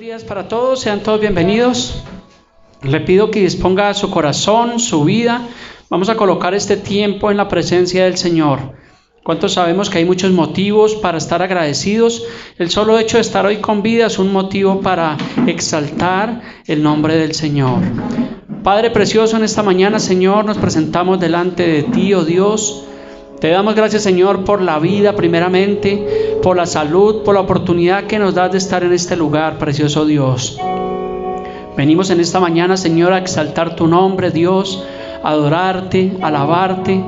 días para todos, sean todos bienvenidos. Le pido que disponga su corazón, su vida. Vamos a colocar este tiempo en la presencia del Señor. ¿Cuántos sabemos que hay muchos motivos para estar agradecidos? El solo hecho de estar hoy con vida es un motivo para exaltar el nombre del Señor. Padre precioso, en esta mañana, Señor, nos presentamos delante de ti, oh Dios. Te damos gracias, Señor, por la vida primeramente, por la salud, por la oportunidad que nos das de estar en este lugar, precioso Dios. Venimos en esta mañana, Señor, a exaltar tu nombre, Dios, a adorarte, a alabarte.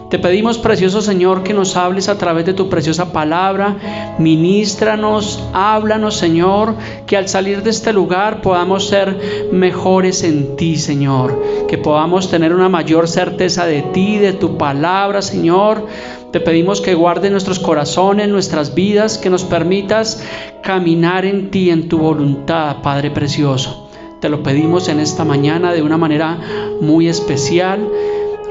Te pedimos, precioso Señor, que nos hables a través de tu preciosa palabra. Ministranos, háblanos, Señor, que al salir de este lugar podamos ser mejores en ti, Señor. Que podamos tener una mayor certeza de ti, de tu palabra, Señor. Te pedimos que guardes nuestros corazones, nuestras vidas, que nos permitas caminar en ti, en tu voluntad, Padre precioso. Te lo pedimos en esta mañana de una manera muy especial.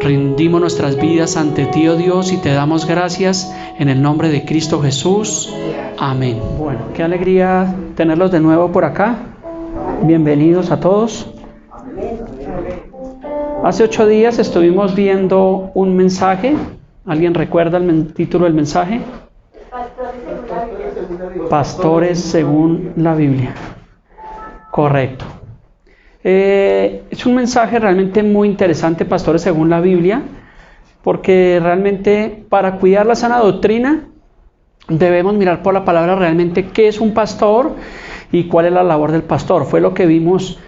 Rendimos nuestras vidas ante ti, oh Dios, y te damos gracias en el nombre de Cristo Jesús. Amén. Bueno, qué alegría tenerlos de nuevo por acá. Bienvenidos a todos. Hace 8 días estuvimos viendo un mensaje. ¿Alguien recuerda el título del mensaje? Pastores según la Biblia. Correcto. Es un mensaje realmente muy interesante, pastores según la Biblia, porque realmente para cuidar la sana doctrina debemos mirar por la palabra realmente qué es un pastor y cuál es la labor del pastor. Fue lo que vimos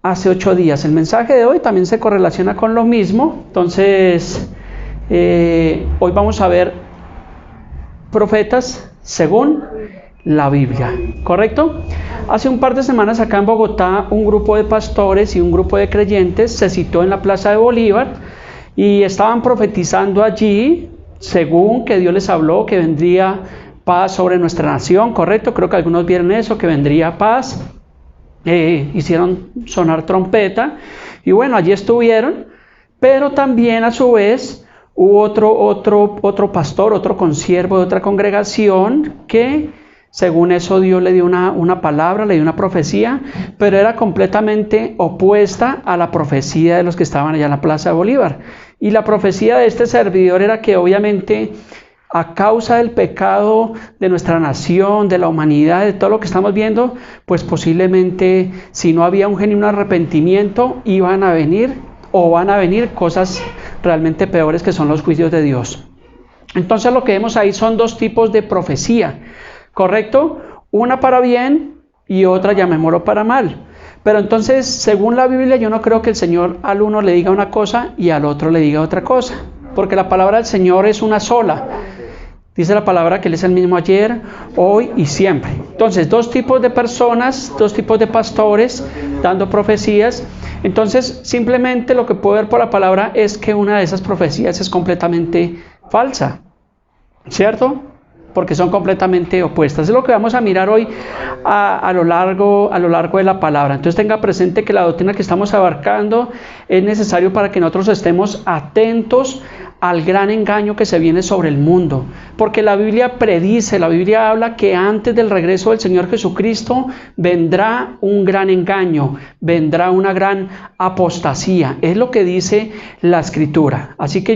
hace 8 días. El mensaje de hoy también se correlaciona con lo mismo. Entonces, hoy vamos a ver profetas según la Biblia, ¿correcto? Hace un par de semanas acá en Bogotá un grupo de pastores y un grupo de creyentes se citó en la Plaza de Bolívar y estaban profetizando allí según que Dios les habló que vendría paz sobre nuestra nación, ¿correcto? Creo que algunos vieron eso, que vendría paz. Hicieron sonar trompeta y bueno, allí estuvieron, pero también a su vez hubo otro pastor, otro consiervo de otra congregación que según eso Dios le dio una palabra, le dio una profecía, pero era completamente opuesta a la profecía de los que estaban allá en la Plaza de Bolívar. Y la profecía de este servidor era que obviamente a causa del pecado de nuestra nación, de la humanidad, de todo lo que estamos viendo, pues posiblemente si no había un genuino arrepentimiento, van a venir cosas realmente peores que son los juicios de Dios. Entonces lo que vemos ahí son 2 tipos de profecía. ¿Correcto? Una para bien y otra, llamémoslo, para mal. Pero entonces, según la Biblia, yo no creo que el Señor al uno le diga una cosa y al otro le diga otra cosa. Porque la palabra del Señor es una sola. Dice la palabra que Él es el mismo ayer, hoy y siempre. Entonces, 2 tipos de personas, 2 tipos de pastores dando profecías. Entonces, simplemente lo que puedo ver por la palabra es que una de esas profecías es completamente falsa. ¿Cierto? Porque son completamente opuestas. Es lo que vamos a mirar hoy a lo largo de la palabra. Entonces tenga presente que la doctrina que estamos abarcando es necesario para que nosotros estemos atentos al gran engaño que se viene sobre el mundo. Porque la Biblia predice, la Biblia habla que antes del regreso del Señor Jesucristo vendrá un gran engaño, vendrá una gran apostasía. Es lo que dice la Escritura. Así que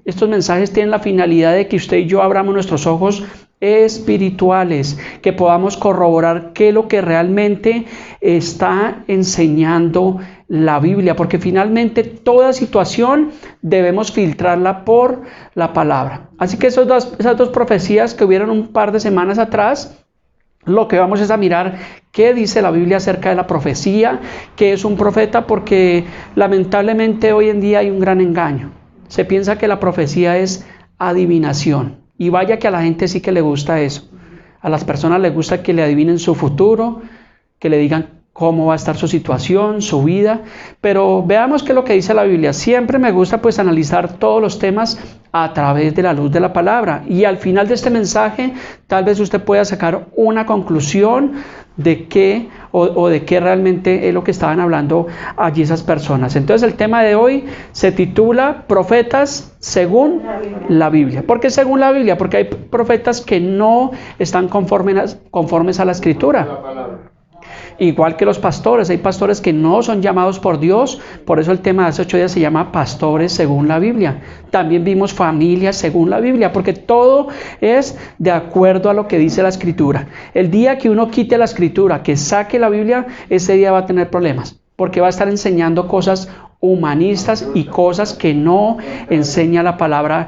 estos mensajes tienen la finalidad de que usted y yo abramos nuestros ojos espirituales, que podamos corroborar qué es lo que realmente está enseñando la Biblia, porque finalmente toda situación debemos filtrarla por la palabra. Así que esas dos profecías que hubieron un par de semanas atrás, lo que vamos es a mirar qué dice la Biblia acerca de la profecía, qué es un profeta, porque lamentablemente hoy en día hay un gran engaño. Se piensa que la profecía es adivinación. Y vaya que a la gente sí que le gusta eso. A las personas les gusta que le adivinen su futuro, que le digan cómo va a estar su situación, su vida. Pero veamos qué es lo que dice la Biblia. Siempre me gusta pues analizar todos los temas a través de la luz de la palabra. Y al final de este mensaje, tal vez usted pueda sacar una conclusión de qué o de qué realmente es lo que estaban hablando allí esas personas. Entonces el tema de hoy se titula Profetas según la Biblia. ¿Por qué según la Biblia? Porque hay profetas que no están conformes a la Escritura. Igual que los pastores, hay pastores que no son llamados por Dios, por eso el tema de hace 8 días se llama pastores según la Biblia. También vimos familias según la Biblia, porque todo es de acuerdo a lo que dice la Escritura. El día que uno quite la Escritura, que saque la Biblia, ese día va a tener problemas, porque va a estar enseñando cosas humanistas y cosas que no enseña la palabra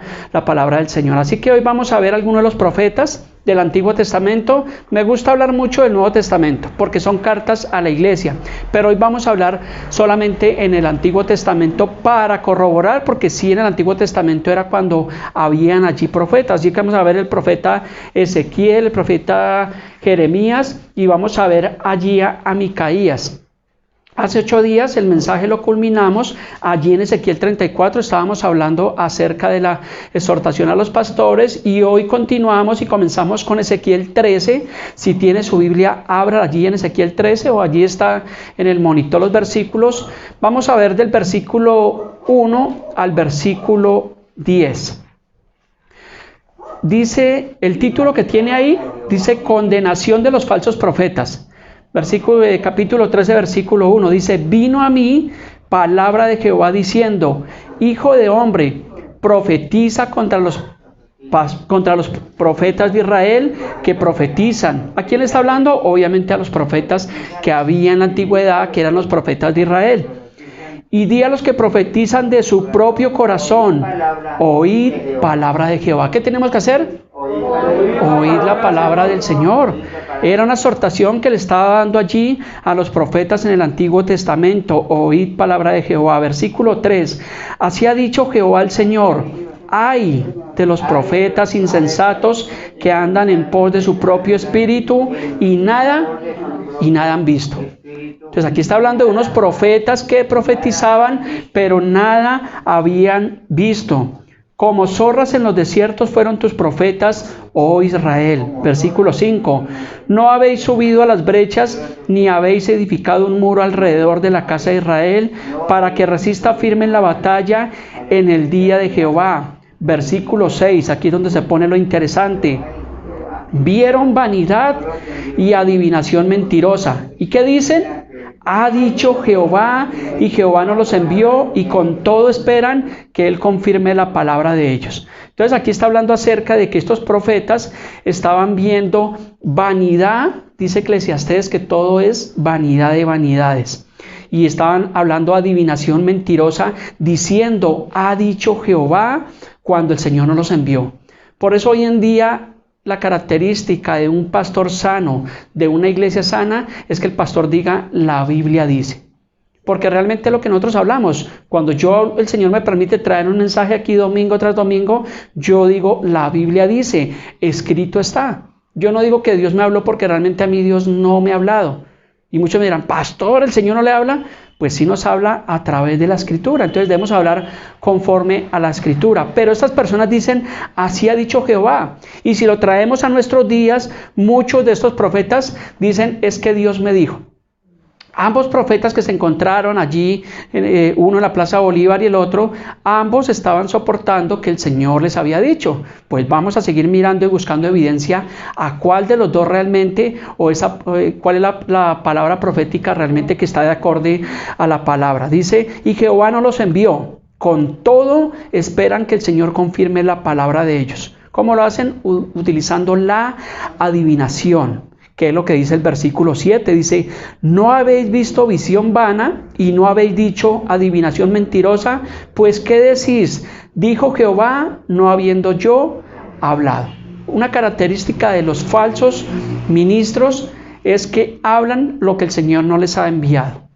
del Señor. Así que hoy vamos a ver algunos de los profetas del Antiguo Testamento. Me gusta hablar mucho del Nuevo Testamento porque son cartas a la iglesia, pero hoy vamos a hablar solamente en el Antiguo Testamento para corroborar, porque sí, en el Antiguo Testamento era cuando habían allí profetas. Así que vamos a ver el profeta Ezequiel, el profeta Jeremías, y vamos a ver allí a Micaías. Hace 8 días el mensaje lo culminamos allí en Ezequiel 34, estábamos hablando acerca de la exhortación a los pastores, y hoy continuamos y comenzamos con Ezequiel 13. Si tiene su Biblia, abra allí en Ezequiel 13 o allí está en el monitor los versículos. Vamos a ver del versículo 1 al versículo 10. Dice, el título que tiene ahí, dice condenación de los falsos profetas. Capítulo 13, versículo 1, dice: vino a mí palabra de Jehová diciendo: hijo de hombre, profetiza contra los profetas de Israel que profetizan. ¿A quién le está hablando? Obviamente a los profetas que había en la antigüedad, que eran los profetas de Israel. Y di a los que profetizan de su propio corazón: oíd palabra de Jehová. ¿Qué tenemos que hacer? Oíd la palabra del Señor. Era una exhortación que le estaba dando allí a los profetas en el Antiguo Testamento. Oíd palabra de Jehová. Versículo 3. Así ha dicho Jehová el Señor: ay de los profetas insensatos que andan en pos de su propio espíritu y nada han visto. Entonces aquí está hablando de unos profetas que profetizaban, pero nada habían visto. Como zorras en los desiertos fueron tus profetas, oh Israel. Versículo 5. No habéis subido a las brechas, ni habéis edificado un muro alrededor de la casa de Israel, para que resista firme en la batalla en el día de Jehová. Versículo 6. Aquí es donde se pone lo interesante. Vieron vanidad y adivinación mentirosa. ¿Y qué dicen? Ha dicho Jehová, y Jehová no los envió, y con todo esperan que Él confirme la palabra de ellos. Entonces aquí está hablando acerca de que estos profetas estaban viendo vanidad. Dice Eclesiastés que todo es vanidad de vanidades. Y estaban hablando adivinación mentirosa, diciendo: ha dicho Jehová, cuando el Señor no los envió. Por eso hoy en día la característica de un pastor sano, de una iglesia sana, es que el pastor diga: la Biblia dice. Porque realmente lo que nosotros hablamos, cuando el Señor me permite traer un mensaje aquí domingo tras domingo, yo digo: la Biblia dice, escrito está. Yo no digo que Dios me habló, porque realmente a mí Dios no me ha hablado. Y muchos me dirán: pastor, ¿el Señor no le habla? Pues sí nos habla a través de la Escritura. Entonces debemos hablar conforme a la Escritura. Pero estas personas dicen: así ha dicho Jehová. Y si lo traemos a nuestros días, muchos de estos profetas dicen: es que Dios me dijo. Ambos profetas que se encontraron allí, uno en la Plaza Bolívar y el otro, ambos estaban soportando que el Señor les había dicho. Pues vamos a seguir mirando y buscando evidencia a cuál de los dos realmente, cuál es la palabra profética realmente que está de acorde a la palabra. Dice: y Jehová no los envió, con todo esperan que el Señor confirme la palabra de ellos. ¿Cómo lo hacen? Utilizando la adivinación, que es lo que dice el versículo 7, dice: no habéis visto visión vana, y no habéis dicho adivinación mentirosa, pues ¿qué decís? Dijo Jehová, no habiendo yo hablado. Una característica de los falsos ministros es que hablan lo que el Señor no les ha enviado.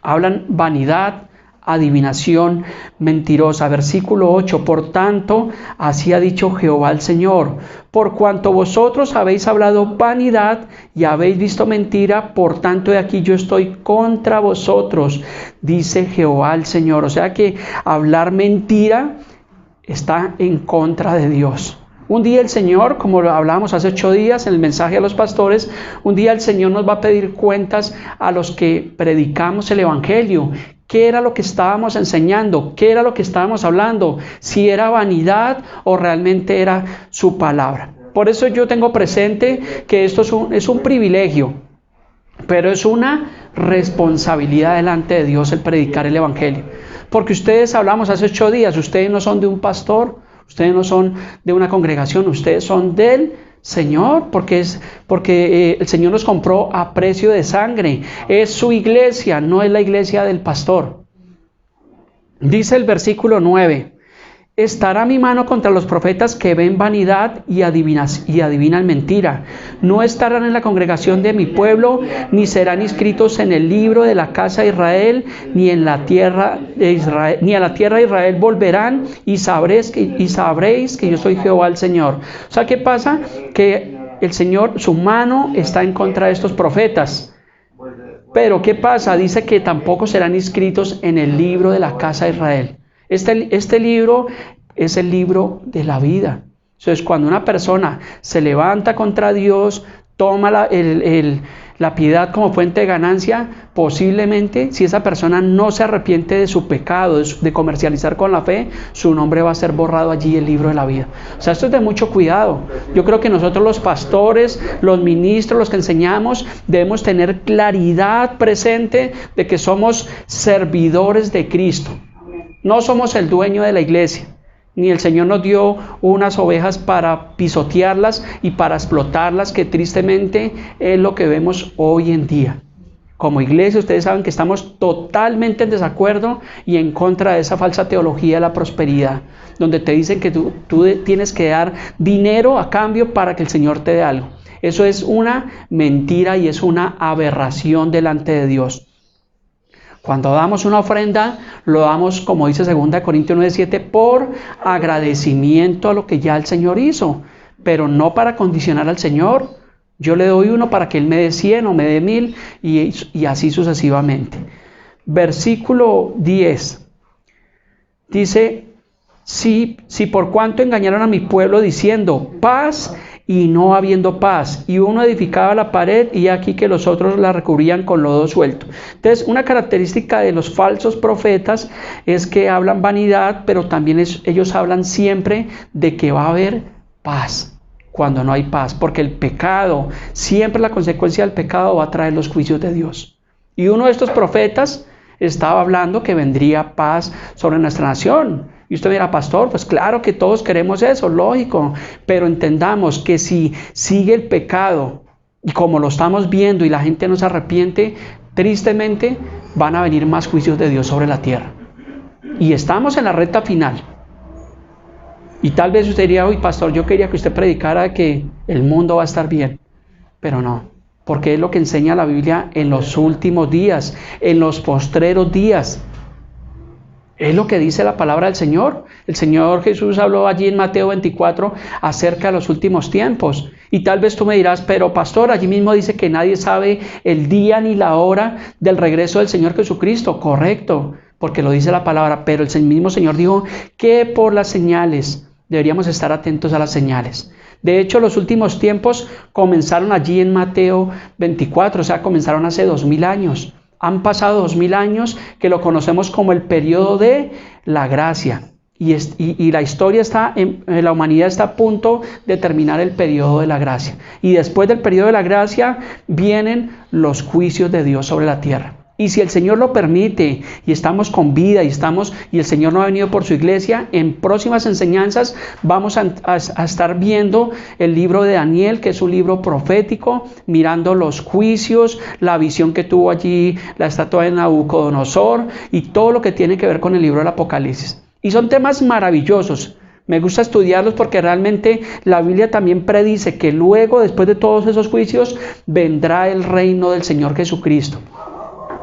Hablan vanidad, adivinación mentirosa. Versículo 8, por tanto, así ha dicho Jehová el Señor: por cuanto vosotros habéis hablado vanidad y habéis visto mentira, por tanto de aquí yo estoy contra vosotros, dice Jehová el Señor. O sea que hablar mentira está en contra de Dios. Un día el Señor, como lo hablábamos hace 8 días en el mensaje a los pastores, un día el Señor nos va a pedir cuentas a los que predicamos el Evangelio. ¿Qué era lo que estábamos enseñando? ¿Qué era lo que estábamos hablando? Si era vanidad o realmente era su palabra. Por eso yo tengo presente que esto es un privilegio. Pero es una responsabilidad delante de Dios el predicar el Evangelio. Porque ustedes, hablamos hace 8 días, ustedes no son de un pastor, ustedes no son de una congregación, ustedes son del Señor, porque el Señor nos compró a precio de sangre. Es su iglesia, no es la iglesia del pastor. Dice el versículo 9: estará mi mano contra los profetas que ven vanidad y adivinan mentira. No estarán en la congregación de mi pueblo, ni serán inscritos en el libro de la casa de Israel, ni en la tierra de Israel, ni a la tierra de Israel volverán, y sabréis que yo soy Jehová el Señor. O sea, ¿qué pasa? Que el Señor, su mano está en contra de estos profetas. Pero ¿qué pasa? Dice que tampoco serán inscritos en el libro de la casa de Israel. Este libro es el libro de la vida. Entonces, cuando una persona se levanta contra Dios, toma la piedad como fuente de ganancia, posiblemente, si esa persona no se arrepiente de su pecado, de comercializar con la fe, su nombre va a ser borrado allí el libro de la vida. O sea, esto es de mucho cuidado. Yo creo que nosotros, los pastores, los ministros, los que enseñamos, debemos tener claridad presente de que somos servidores de Cristo. No somos el dueño de la iglesia, ni el Señor nos dio unas ovejas para pisotearlas y para explotarlas, que tristemente es lo que vemos hoy en día. Como iglesia, ustedes saben que estamos totalmente en desacuerdo y en contra de esa falsa teología de la prosperidad, donde te dicen que tú tienes que dar dinero a cambio para que el Señor te dé algo. Eso es una mentira y es una aberración delante de Dios. Cuando damos una ofrenda, lo damos, como dice 2 Corintios 9:7, por agradecimiento a lo que ya el Señor hizo, pero no para condicionar al Señor. Yo le doy uno para que Él me dé 100 o me dé 1000 y así sucesivamente. Versículo 10 dice: si por cuanto engañaron a mi pueblo diciendo paz, y no habiendo paz, y uno edificaba la pared, y aquí que los otros la recubrían con lodo suelto. Entonces, una característica de los falsos profetas es que hablan vanidad, pero también ellos hablan siempre de que va a haber paz cuando no hay paz, porque el pecado, siempre la consecuencia del pecado va a traer los juicios de Dios. Y uno de estos profetas estaba hablando que vendría paz sobre nuestra nación. Y usted dirá: pastor, pues claro que todos queremos eso, lógico, pero entendamos que si sigue el pecado, y como lo estamos viendo y la gente no se arrepiente, tristemente van a venir más juicios de Dios sobre la tierra. Y estamos en la recta final. Y tal vez usted diría: uy, pastor, yo quería que usted predicara que el mundo va a estar bien. Pero no, porque es lo que enseña la Biblia en los últimos días, en los postreros días. Es lo que dice la palabra del Señor. El Señor Jesús habló allí en Mateo 24 acerca de los últimos tiempos. Y tal vez tú me dirás: pero pastor, allí mismo dice que nadie sabe el día ni la hora del regreso del Señor Jesucristo. Correcto, porque lo dice la palabra, pero el mismo Señor dijo que por las señales deberíamos estar atentos a las señales. De hecho, los últimos tiempos comenzaron allí en Mateo 24, o sea, comenzaron hace 2000 años. Han pasado 2000 años que lo conocemos como el periodo de la gracia. Y la historia la humanidad está a punto de terminar el periodo de la gracia. Y después del periodo de la gracia vienen los juicios de Dios sobre la tierra. Y si el Señor lo permite y estamos con vida y el Señor no ha venido por su iglesia, en próximas enseñanzas vamos a estar viendo el libro de Daniel, que es un libro profético, mirando los juicios, la visión que tuvo allí la estatua de Nabucodonosor y todo lo que tiene que ver con el libro del Apocalipsis. Y son temas maravillosos. Me gusta estudiarlos porque realmente la Biblia también predice que luego, después de todos esos juicios, vendrá el reino del Señor Jesucristo.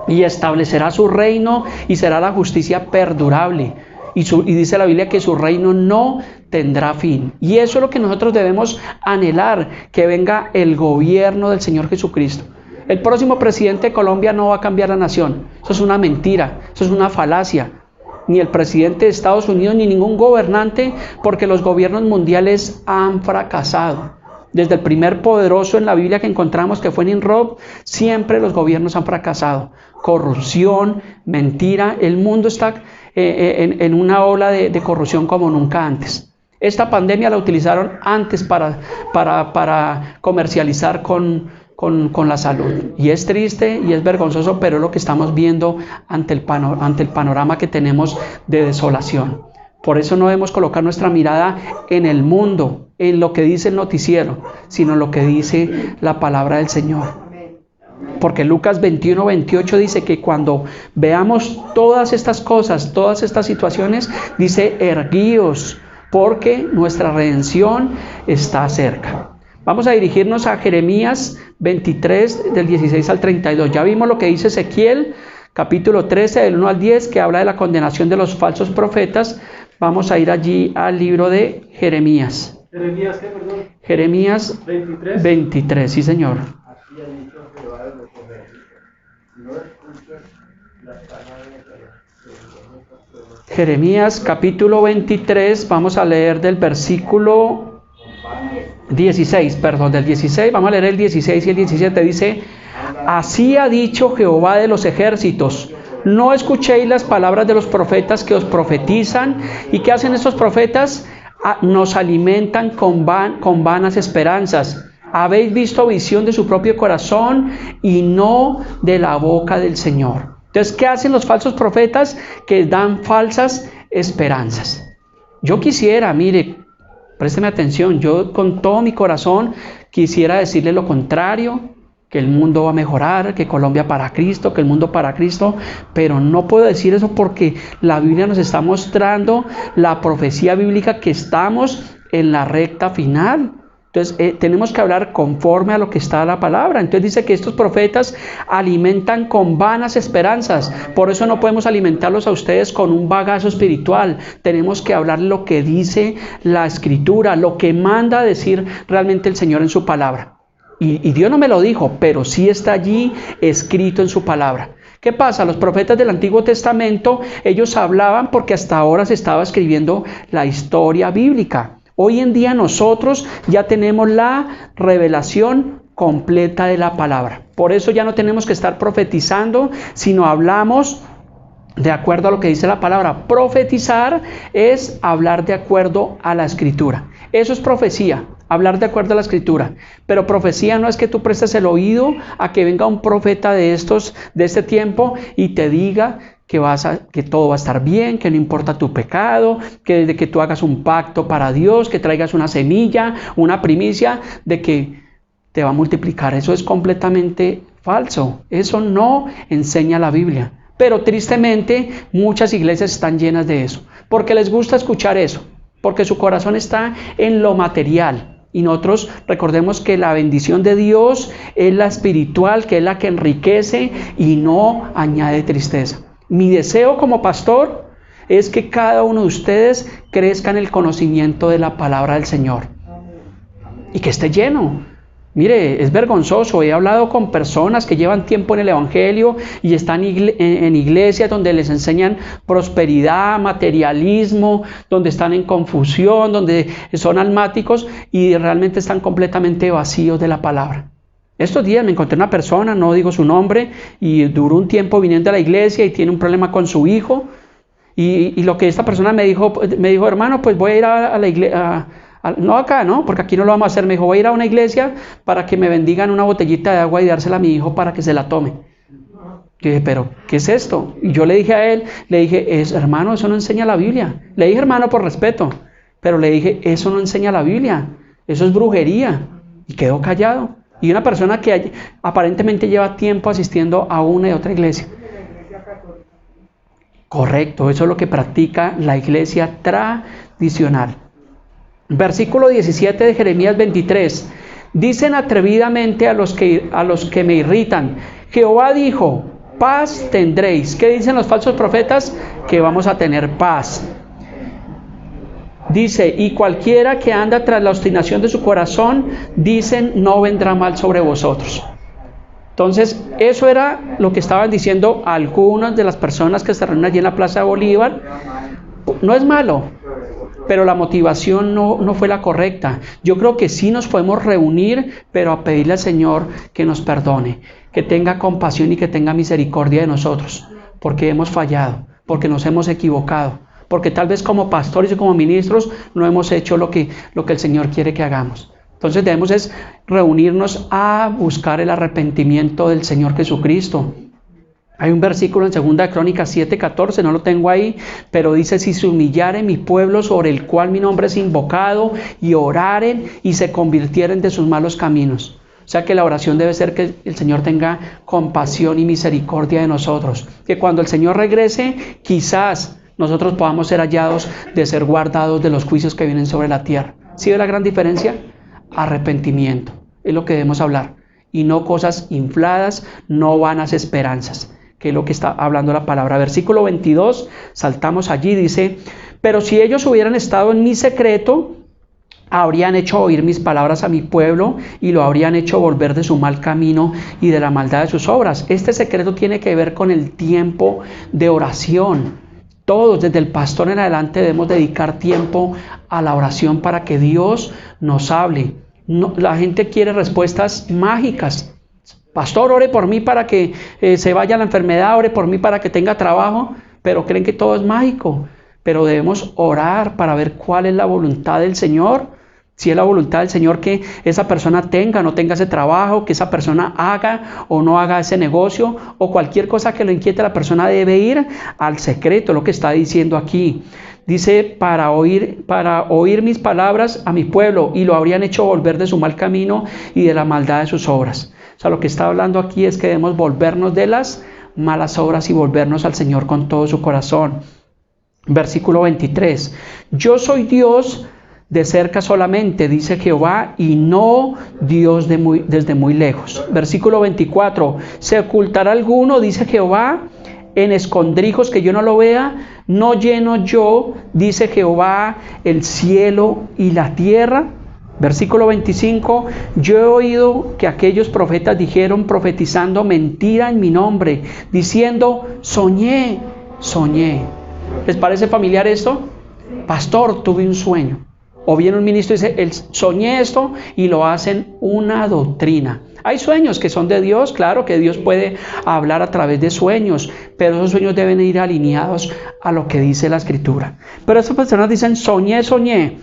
Y establecerá su reino y será la justicia perdurable. Y dice la Biblia que su reino no tendrá fin. Y eso es lo que nosotros debemos anhelar, que venga el gobierno del Señor Jesucristo. El próximo presidente de Colombia no va a cambiar la nación. Eso es una mentira, eso es una falacia. Ni el presidente de Estados Unidos, ni ningún gobernante, porque los gobiernos mundiales han fracasado. Desde el primer poderoso en la Biblia que encontramos, que fue Nimrod, siempre los gobiernos han fracasado. Corrupción, mentira, el mundo está en una ola de corrupción como nunca antes. Esta pandemia la utilizaron antes para comercializar con con la salud. Y es triste y es vergonzoso, pero es lo que estamos viendo ante el panorama que tenemos de desolación. Por eso no debemos colocar nuestra mirada en el mundo, en lo que dice el noticiero, sino en lo que dice la palabra del Señor. Porque Lucas 21:28 dice que cuando veamos todas estas cosas, todas estas situaciones, dice: erguíos, porque nuestra redención está cerca. Vamos a dirigirnos a Jeremías 23, del 16 al 32. Ya vimos lo que dice Ezequiel, capítulo 13, del 1 al 10, que habla de la condenación de los falsos profetas. Vamos a ir allí al libro de Jeremías. ¿Jeremías qué, perdón? Jeremías 23. 23, sí señor. Así ha dicho Jehová de los ejércitos: no escuches las palabras de los Jeremías capítulo 23, vamos a leer del versículo 16, perdón, del 16, vamos a leer el 16 y el 17, dice: así ha dicho Jehová de los ejércitos: no escuchéis las palabras de los profetas que os profetizan. ¿Y qué hacen estos profetas? Nos alimentan con vanas esperanzas. Habéis visto visión de su propio corazón y no de la boca del Señor. Entonces, ¿qué hacen los falsos profetas? Que dan falsas esperanzas. Yo quisiera, mire, présteme atención, yo con todo mi corazón quisiera decirle lo contrario, que el mundo va a mejorar, que Colombia para Cristo, que el mundo para Cristo, pero no puedo decir eso porque la Biblia nos está mostrando la profecía bíblica que estamos en la recta final. Entonces tenemos que hablar conforme a lo que está la palabra. Entonces dice que estos profetas alimentan con vanas esperanzas. Por eso no podemos alimentarlos a ustedes con un bagazo espiritual. Tenemos que hablar lo que dice la Escritura, lo que manda decir realmente el Señor en su palabra. Y Dios no me lo dijo, pero sí está allí escrito en su palabra. ¿Qué pasa? Los profetas del Antiguo Testamento, ellos hablaban porque hasta ahora se estaba escribiendo la historia bíblica. Hoy en día nosotros ya tenemos la revelación completa de la palabra. Por eso ya no tenemos que estar profetizando, sino hablamos de acuerdo a lo que dice la palabra. Profetizar es hablar de acuerdo a la Escritura. Eso es profecía, hablar de acuerdo a la Escritura. Pero profecía no es que tú prestes el oído a que venga un profeta de este tiempo y te diga que todo va a estar bien, que no importa tu pecado, que desde que tú hagas un pacto para Dios, que traigas una semilla, una primicia, de que te va a multiplicar. Eso es completamente falso. Eso no enseña la Biblia. Pero tristemente muchas iglesias están llenas de eso, porque les gusta escuchar eso, porque su corazón está en lo material. Y nosotros recordemos que la bendición de Dios es la espiritual, que es la que enriquece y no añade tristeza. Mi deseo como pastor es que cada uno de ustedes crezca en el conocimiento de la palabra del Señor y que esté lleno. Mire, es vergonzoso. He hablado con personas que llevan tiempo en el Evangelio y están en iglesias donde les enseñan prosperidad, materialismo, donde están en confusión, donde son almáticos y realmente están completamente vacíos de la palabra. Estos días me encontré una persona, no digo su nombre, y duró un tiempo viniendo a la iglesia y tiene un problema con su hijo. Y lo que esta persona me dijo, hermano, pues voy a ir a la iglesia. No acá, ¿no? Porque aquí no lo vamos a hacer. Me dijo, voy a ir a una iglesia para que me bendigan una botellita de agua y dársela a mi hijo para que se la tome. Yo dije, pero ¿qué es esto? Y yo le dije a él, hermano, eso no enseña la Biblia. Le dije hermano por respeto, pero le dije, eso no enseña la Biblia. Eso es brujería. Y quedó callado. Y una persona que aparentemente lleva tiempo asistiendo a una y otra iglesia. Correcto, eso es lo que practica la iglesia tradicional. Versículo 17 de Jeremías 23. Dicen atrevidamente a los que me irritan: Jehová dijo, paz tendréis. ¿Qué dicen los falsos profetas? Que vamos a tener paz. Dice, y cualquiera que anda tras la obstinación de su corazón, dicen, no vendrá mal sobre vosotros. Entonces, eso era lo que estaban diciendo algunas de las personas que se reúnen allí en la Plaza de Bolívar. No es malo, pero la motivación no fue la correcta. Yo creo que sí nos podemos reunir, pero a pedirle al Señor que nos perdone, que tenga compasión y que tenga misericordia de nosotros, porque hemos fallado, porque nos hemos equivocado, porque tal vez como pastores y como ministros no hemos hecho lo que el Señor quiere que hagamos. Entonces debemos es reunirnos a buscar el arrepentimiento del Señor Jesucristo. Hay un versículo en 2 de Crónicas 7:14, no lo tengo ahí, pero dice: si se humillare mi pueblo sobre el cual mi nombre es invocado, y oraren y se convirtieren de sus malos caminos. O sea que la oración debe ser que el Señor tenga compasión y misericordia de nosotros. Que cuando el Señor regrese, quizás nosotros podamos ser hallados de ser guardados de los juicios que vienen sobre la tierra. ¿Sí ve la gran diferencia? Arrepentimiento es lo que debemos hablar, y no cosas infladas, no vanas esperanzas, que es lo que está hablando la palabra. Versículo 22, saltamos allí, dice: pero si ellos hubieran estado en mi secreto, habrían hecho oír mis palabras a mi pueblo, y lo habrían hecho volver de su mal camino y de la maldad de sus obras. Este secreto tiene que ver con el tiempo de oración. Todos, desde el pastor en adelante, debemos dedicar tiempo a la oración para que Dios nos hable. No, la gente quiere respuestas mágicas. Pastor, ore por mí para que se vaya la enfermedad, ore por mí para que tenga trabajo, pero creen que todo es mágico. Pero debemos orar para ver cuál es la voluntad del Señor. Si es la voluntad del Señor que esa persona tenga o no tenga ese trabajo, que esa persona haga o no haga ese negocio, o cualquier cosa que lo inquiete, la persona debe ir al secreto, lo que está diciendo aquí. Dice: para oír mis palabras a mi pueblo, y lo habrían hecho volver de su mal camino y de la maldad de sus obras. O sea, lo que está hablando aquí es que debemos volvernos de las malas obras y volvernos al Señor con todo su corazón. Versículo 23. Yo soy Dios de cerca solamente, dice Jehová, y no Dios desde muy lejos. Versículo 24. ¿Se ocultará alguno, dice Jehová, en escondrijos que yo no lo vea? ¿No lleno yo, dice Jehová, el cielo y la tierra? Versículo 25. Yo he oído que aquellos profetas dijeron, profetizando mentira en mi nombre, diciendo: soñé. ¿Les parece familiar esto? Pastor, tuve un sueño. O viene un ministro y dice: soñé esto, y lo hacen una doctrina. Hay sueños que son de Dios, claro que Dios puede hablar a través de sueños, pero esos sueños deben ir alineados a lo que dice la Escritura. Pero esas personas dicen: soñé.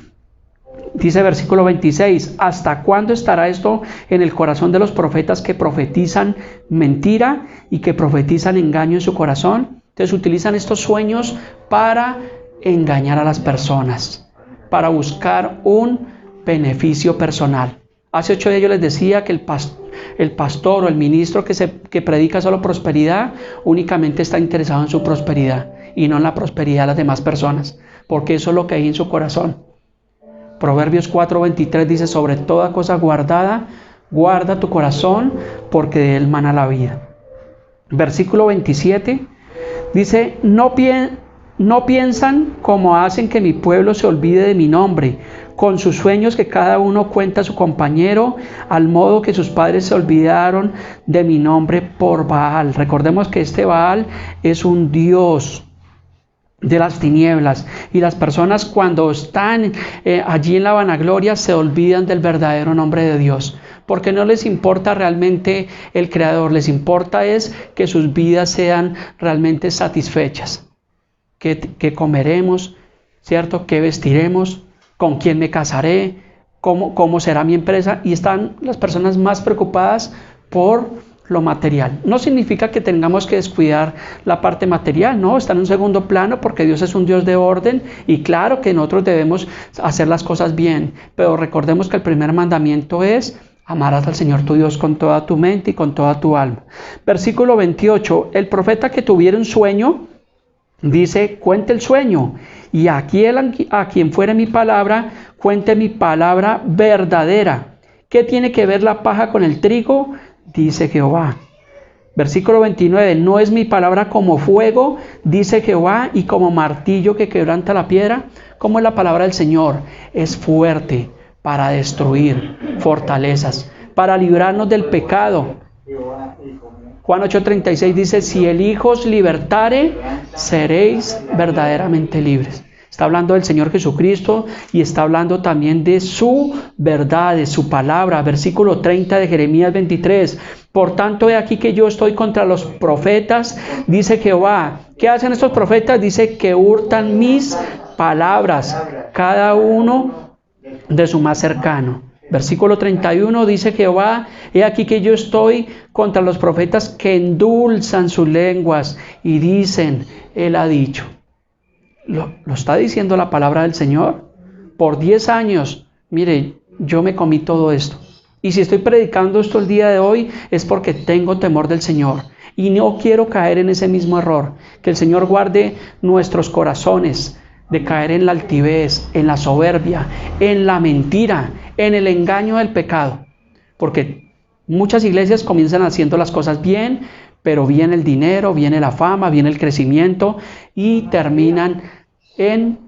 Dice versículo 26, ¿hasta cuándo estará esto en el corazón de los profetas que profetizan mentira y que profetizan engaño en su corazón? Entonces utilizan estos sueños para engañar a las personas, para buscar un beneficio personal. Hace 8 días yo les decía que el pastor o el ministro que predica solo prosperidad, únicamente está interesado en su prosperidad y no en la prosperidad de las demás personas, porque eso es lo que hay en su corazón. Proverbios 4:23 dice: sobre toda cosa guardada, guarda tu corazón, porque de él mana la vida. Versículo 27 dice: no piensan como hacen que mi pueblo se olvide de mi nombre, con sus sueños que cada uno cuenta a su compañero, al modo que sus padres se olvidaron de mi nombre por Baal. Recordemos que este Baal es un dios de las tinieblas, y las personas, cuando están allí en la vanagloria, se olvidan del verdadero nombre de Dios, porque no les importa realmente el Creador, les importa es que sus vidas sean realmente satisfechas. ¿Qué comeremos? ¿Cierto? ¿Qué vestiremos? ¿Con quién me casaré? ¿Cómo será mi empresa? Y están las personas más preocupadas por lo material. No significa que tengamos que descuidar la parte material, no, está en un segundo plano, porque Dios es un Dios de orden, y claro que nosotros debemos hacer las cosas bien, pero recordemos que el primer mandamiento es: amarás al Señor tu Dios con toda tu mente y con toda tu alma. Versículo 28, el profeta que tuviera un sueño, dice: cuente el sueño, y a quien fuere mi palabra, cuente mi palabra verdadera. ¿Qué tiene que ver la paja con el trigo?, dice Jehová. Versículo 29, ¿no es mi palabra como fuego, dice Jehová, y como martillo que quebranta la piedra? ¿Cómo es la palabra del Señor? Es fuerte para destruir fortalezas, para librarnos del pecado. Juan 8:36 dice: si el Hijo os libertare, seréis verdaderamente libres. Está hablando del Señor Jesucristo, y está hablando también de su verdad, de su palabra. Versículo 30 de Jeremías 23. Por tanto, he aquí que yo estoy contra los profetas, dice Jehová. ¿Qué hacen estos profetas? Dice que hurtan mis palabras, cada uno de su más cercano. Versículo 31 dice Jehová: he aquí que yo estoy contra los profetas que endulzan sus lenguas y dicen, él ha dicho. Lo está diciendo la palabra del Señor. Por 10 años, mire, yo me comí todo esto. Y si estoy predicando esto el día de hoy es porque tengo temor del Señor. Y no quiero caer en ese mismo error. Que el Señor guarde nuestros corazones de caer en la altivez, en la soberbia, en la mentira, en el engaño del pecado. Porque muchas iglesias comienzan haciendo las cosas bien, pero viene el dinero, viene la fama, viene el crecimiento y terminan en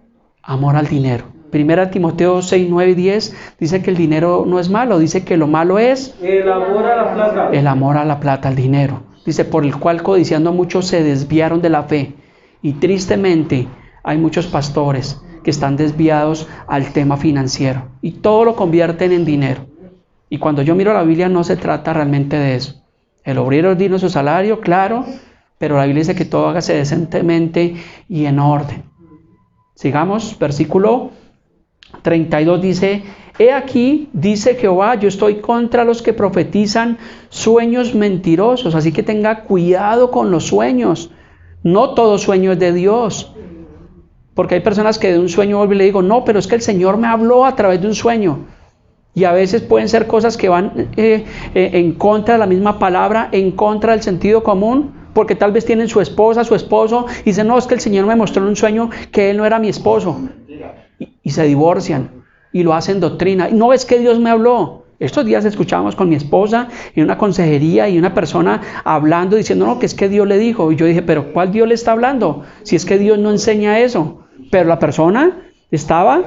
amor al dinero. Primera Timoteo 6, 9 y 10 dice que el dinero no es malo, dice que lo malo es el amor a la plata. El amor a la plata, al dinero. Dice, por el cual codiciando muchos se desviaron de la fe. Y tristemente hay muchos pastores que están desviados al tema financiero y todo lo convierten en dinero. Y cuando yo miro la Biblia no se trata realmente de eso. El obrero es digno de su salario, claro, pero la Biblia dice que todo hágase decentemente y en orden. Sigamos, versículo 32 dice, he aquí, dice Jehová, yo estoy contra los que profetizan sueños mentirosos, así que tenga cuidado con los sueños. No todo sueño es de Dios, porque hay personas que de un sueño vuelven y le digo, no, pero es que el Señor me habló a través de un sueño. Y a veces pueden ser cosas que van en contra de la misma palabra, en contra del sentido común, porque tal vez tienen su esposa, su esposo, y dicen, no, es que el Señor me mostró en un sueño que él no era mi esposo. Y se divorcian y lo hacen doctrina. ¿No ves que Dios me habló? Estos días escuchábamos con mi esposa en una consejería y una persona hablando, diciendo, no, que es que Dios le dijo. Y yo dije, pero ¿cuál Dios le está hablando? Si es que Dios no enseña eso. Pero la persona estaba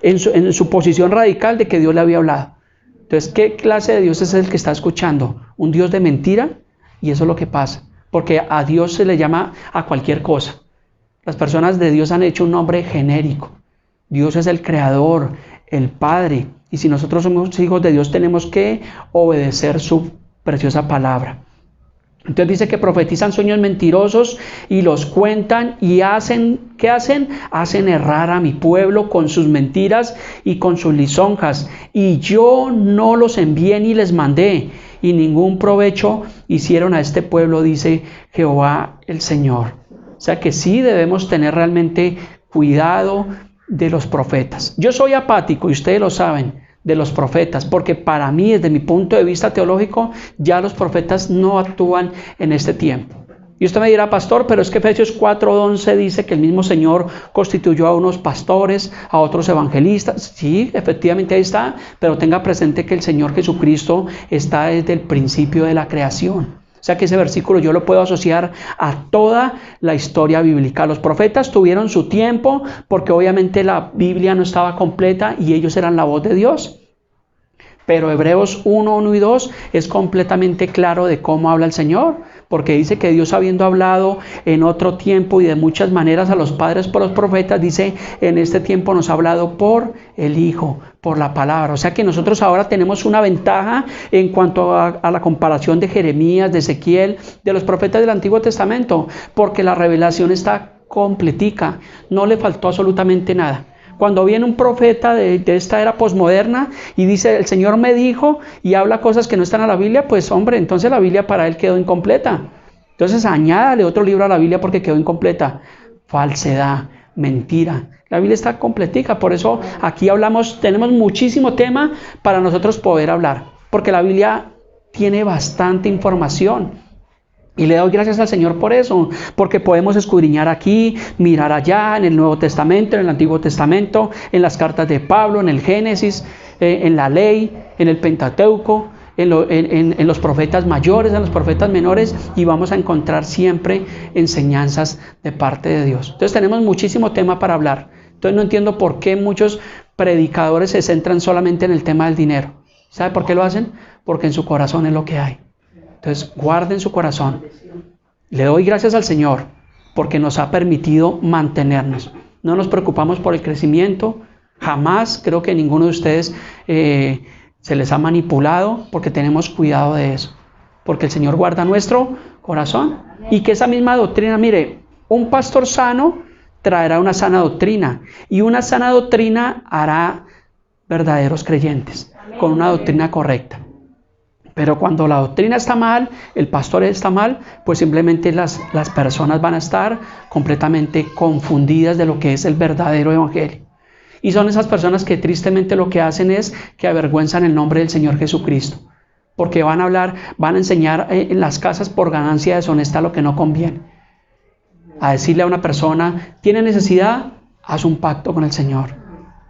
en su posición radical de que Dios le había hablado. Entonces, ¿qué clase de Dios es el que está escuchando? ¿Un Dios de mentira? Y eso es lo que pasa. Porque a Dios se le llama a cualquier cosa. Las personas de Dios han hecho un nombre genérico. Dios es el creador, el Padre. Y si nosotros somos hijos de Dios, tenemos que obedecer su preciosa palabra. Entonces dice que profetizan sueños mentirosos y los cuentan y hacen, ¿qué hacen? Hacen errar a mi pueblo con sus mentiras y con sus lisonjas. Y yo no los envié ni les mandé, y ningún provecho hicieron a este pueblo, dice Jehová el Señor. O sea que sí debemos tener realmente cuidado de los profetas. Yo soy apático, y ustedes lo saben, de los profetas, porque para mí, desde mi punto de vista teológico, ya los profetas no actúan en este tiempo. Y usted me dirá, pastor, pero es que Efesios 4:11 dice que el mismo Señor constituyó a unos pastores, a otros evangelistas. Sí, efectivamente ahí está, pero tenga presente que el Señor Jesucristo está desde el principio de la creación. O sea que ese versículo yo lo puedo asociar a toda la historia bíblica. Los profetas tuvieron su tiempo porque obviamente la Biblia no estaba completa y ellos eran la voz de Dios. Pero Hebreos 1, 1 y 2 es completamente claro de cómo habla el Señor. Porque dice que Dios, habiendo hablado en otro tiempo y de muchas maneras a los padres por los profetas, dice, en este tiempo nos ha hablado por el Hijo, por la palabra. O sea que nosotros ahora tenemos una ventaja en cuanto a la comparación de Jeremías, de Ezequiel, de los profetas del Antiguo Testamento, porque la revelación está completica, no le faltó absolutamente nada. Cuando viene un profeta de esta era posmoderna y dice, el Señor me dijo, y habla cosas que no están en la Biblia, pues hombre, entonces la Biblia para él quedó incompleta. Entonces añádale otro libro a la Biblia porque quedó incompleta. Falsedad, mentira. La Biblia está completica, por eso aquí tenemos muchísimo tema para nosotros poder hablar, porque la Biblia tiene bastante información. Y le doy gracias al Señor por eso, porque podemos escudriñar aquí, mirar allá, en el Nuevo Testamento, en el Antiguo Testamento, en las cartas de Pablo, en el Génesis, en la ley, en el Pentateuco, en los profetas mayores, en los profetas menores, y vamos a encontrar siempre enseñanzas de parte de Dios. Entonces tenemos muchísimo tema para hablar. Entonces no entiendo por qué muchos predicadores se centran solamente en el tema del dinero. ¿Sabe por qué lo hacen? Porque en su corazón es lo que hay. Entonces, guarden su corazón. Le doy gracias al Señor porque nos ha permitido mantenernos. No nos preocupamos por el crecimiento. Jamás creo que ninguno de ustedes se les ha manipulado porque tenemos cuidado de eso. Porque el Señor guarda nuestro corazón. Y que esa misma doctrina, mire, un pastor sano traerá una sana doctrina. Y una sana doctrina hará verdaderos creyentes. con una doctrina correcta. Pero cuando la doctrina está mal, el pastor está mal, pues simplemente las personas van a estar completamente confundidas de lo que es el verdadero evangelio. Y son esas personas que tristemente lo que hacen es que avergüenzan el nombre del Señor Jesucristo. Porque van a enseñar en las casas por ganancia deshonesta lo que no conviene. A decirle a una persona, ¿tiene necesidad? Haz un pacto con el Señor.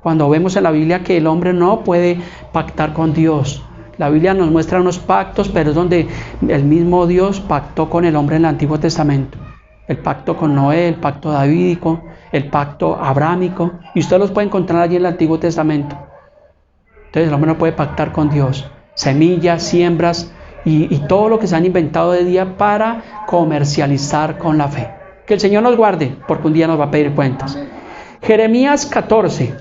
Cuando vemos en la Biblia que el hombre no puede pactar con Dios. La Biblia nos muestra unos pactos, pero es donde el mismo Dios pactó con el hombre en el Antiguo Testamento. El pacto con Noé, el pacto davídico, el pacto abrámico. Y usted los puede encontrar allí en el Antiguo Testamento. Entonces el hombre no puede pactar con Dios. Semillas, siembras y todo lo que se han inventado de día para comercializar con la fe. Que el Señor nos guarde, porque un día nos va a pedir cuentas. Jeremías 14.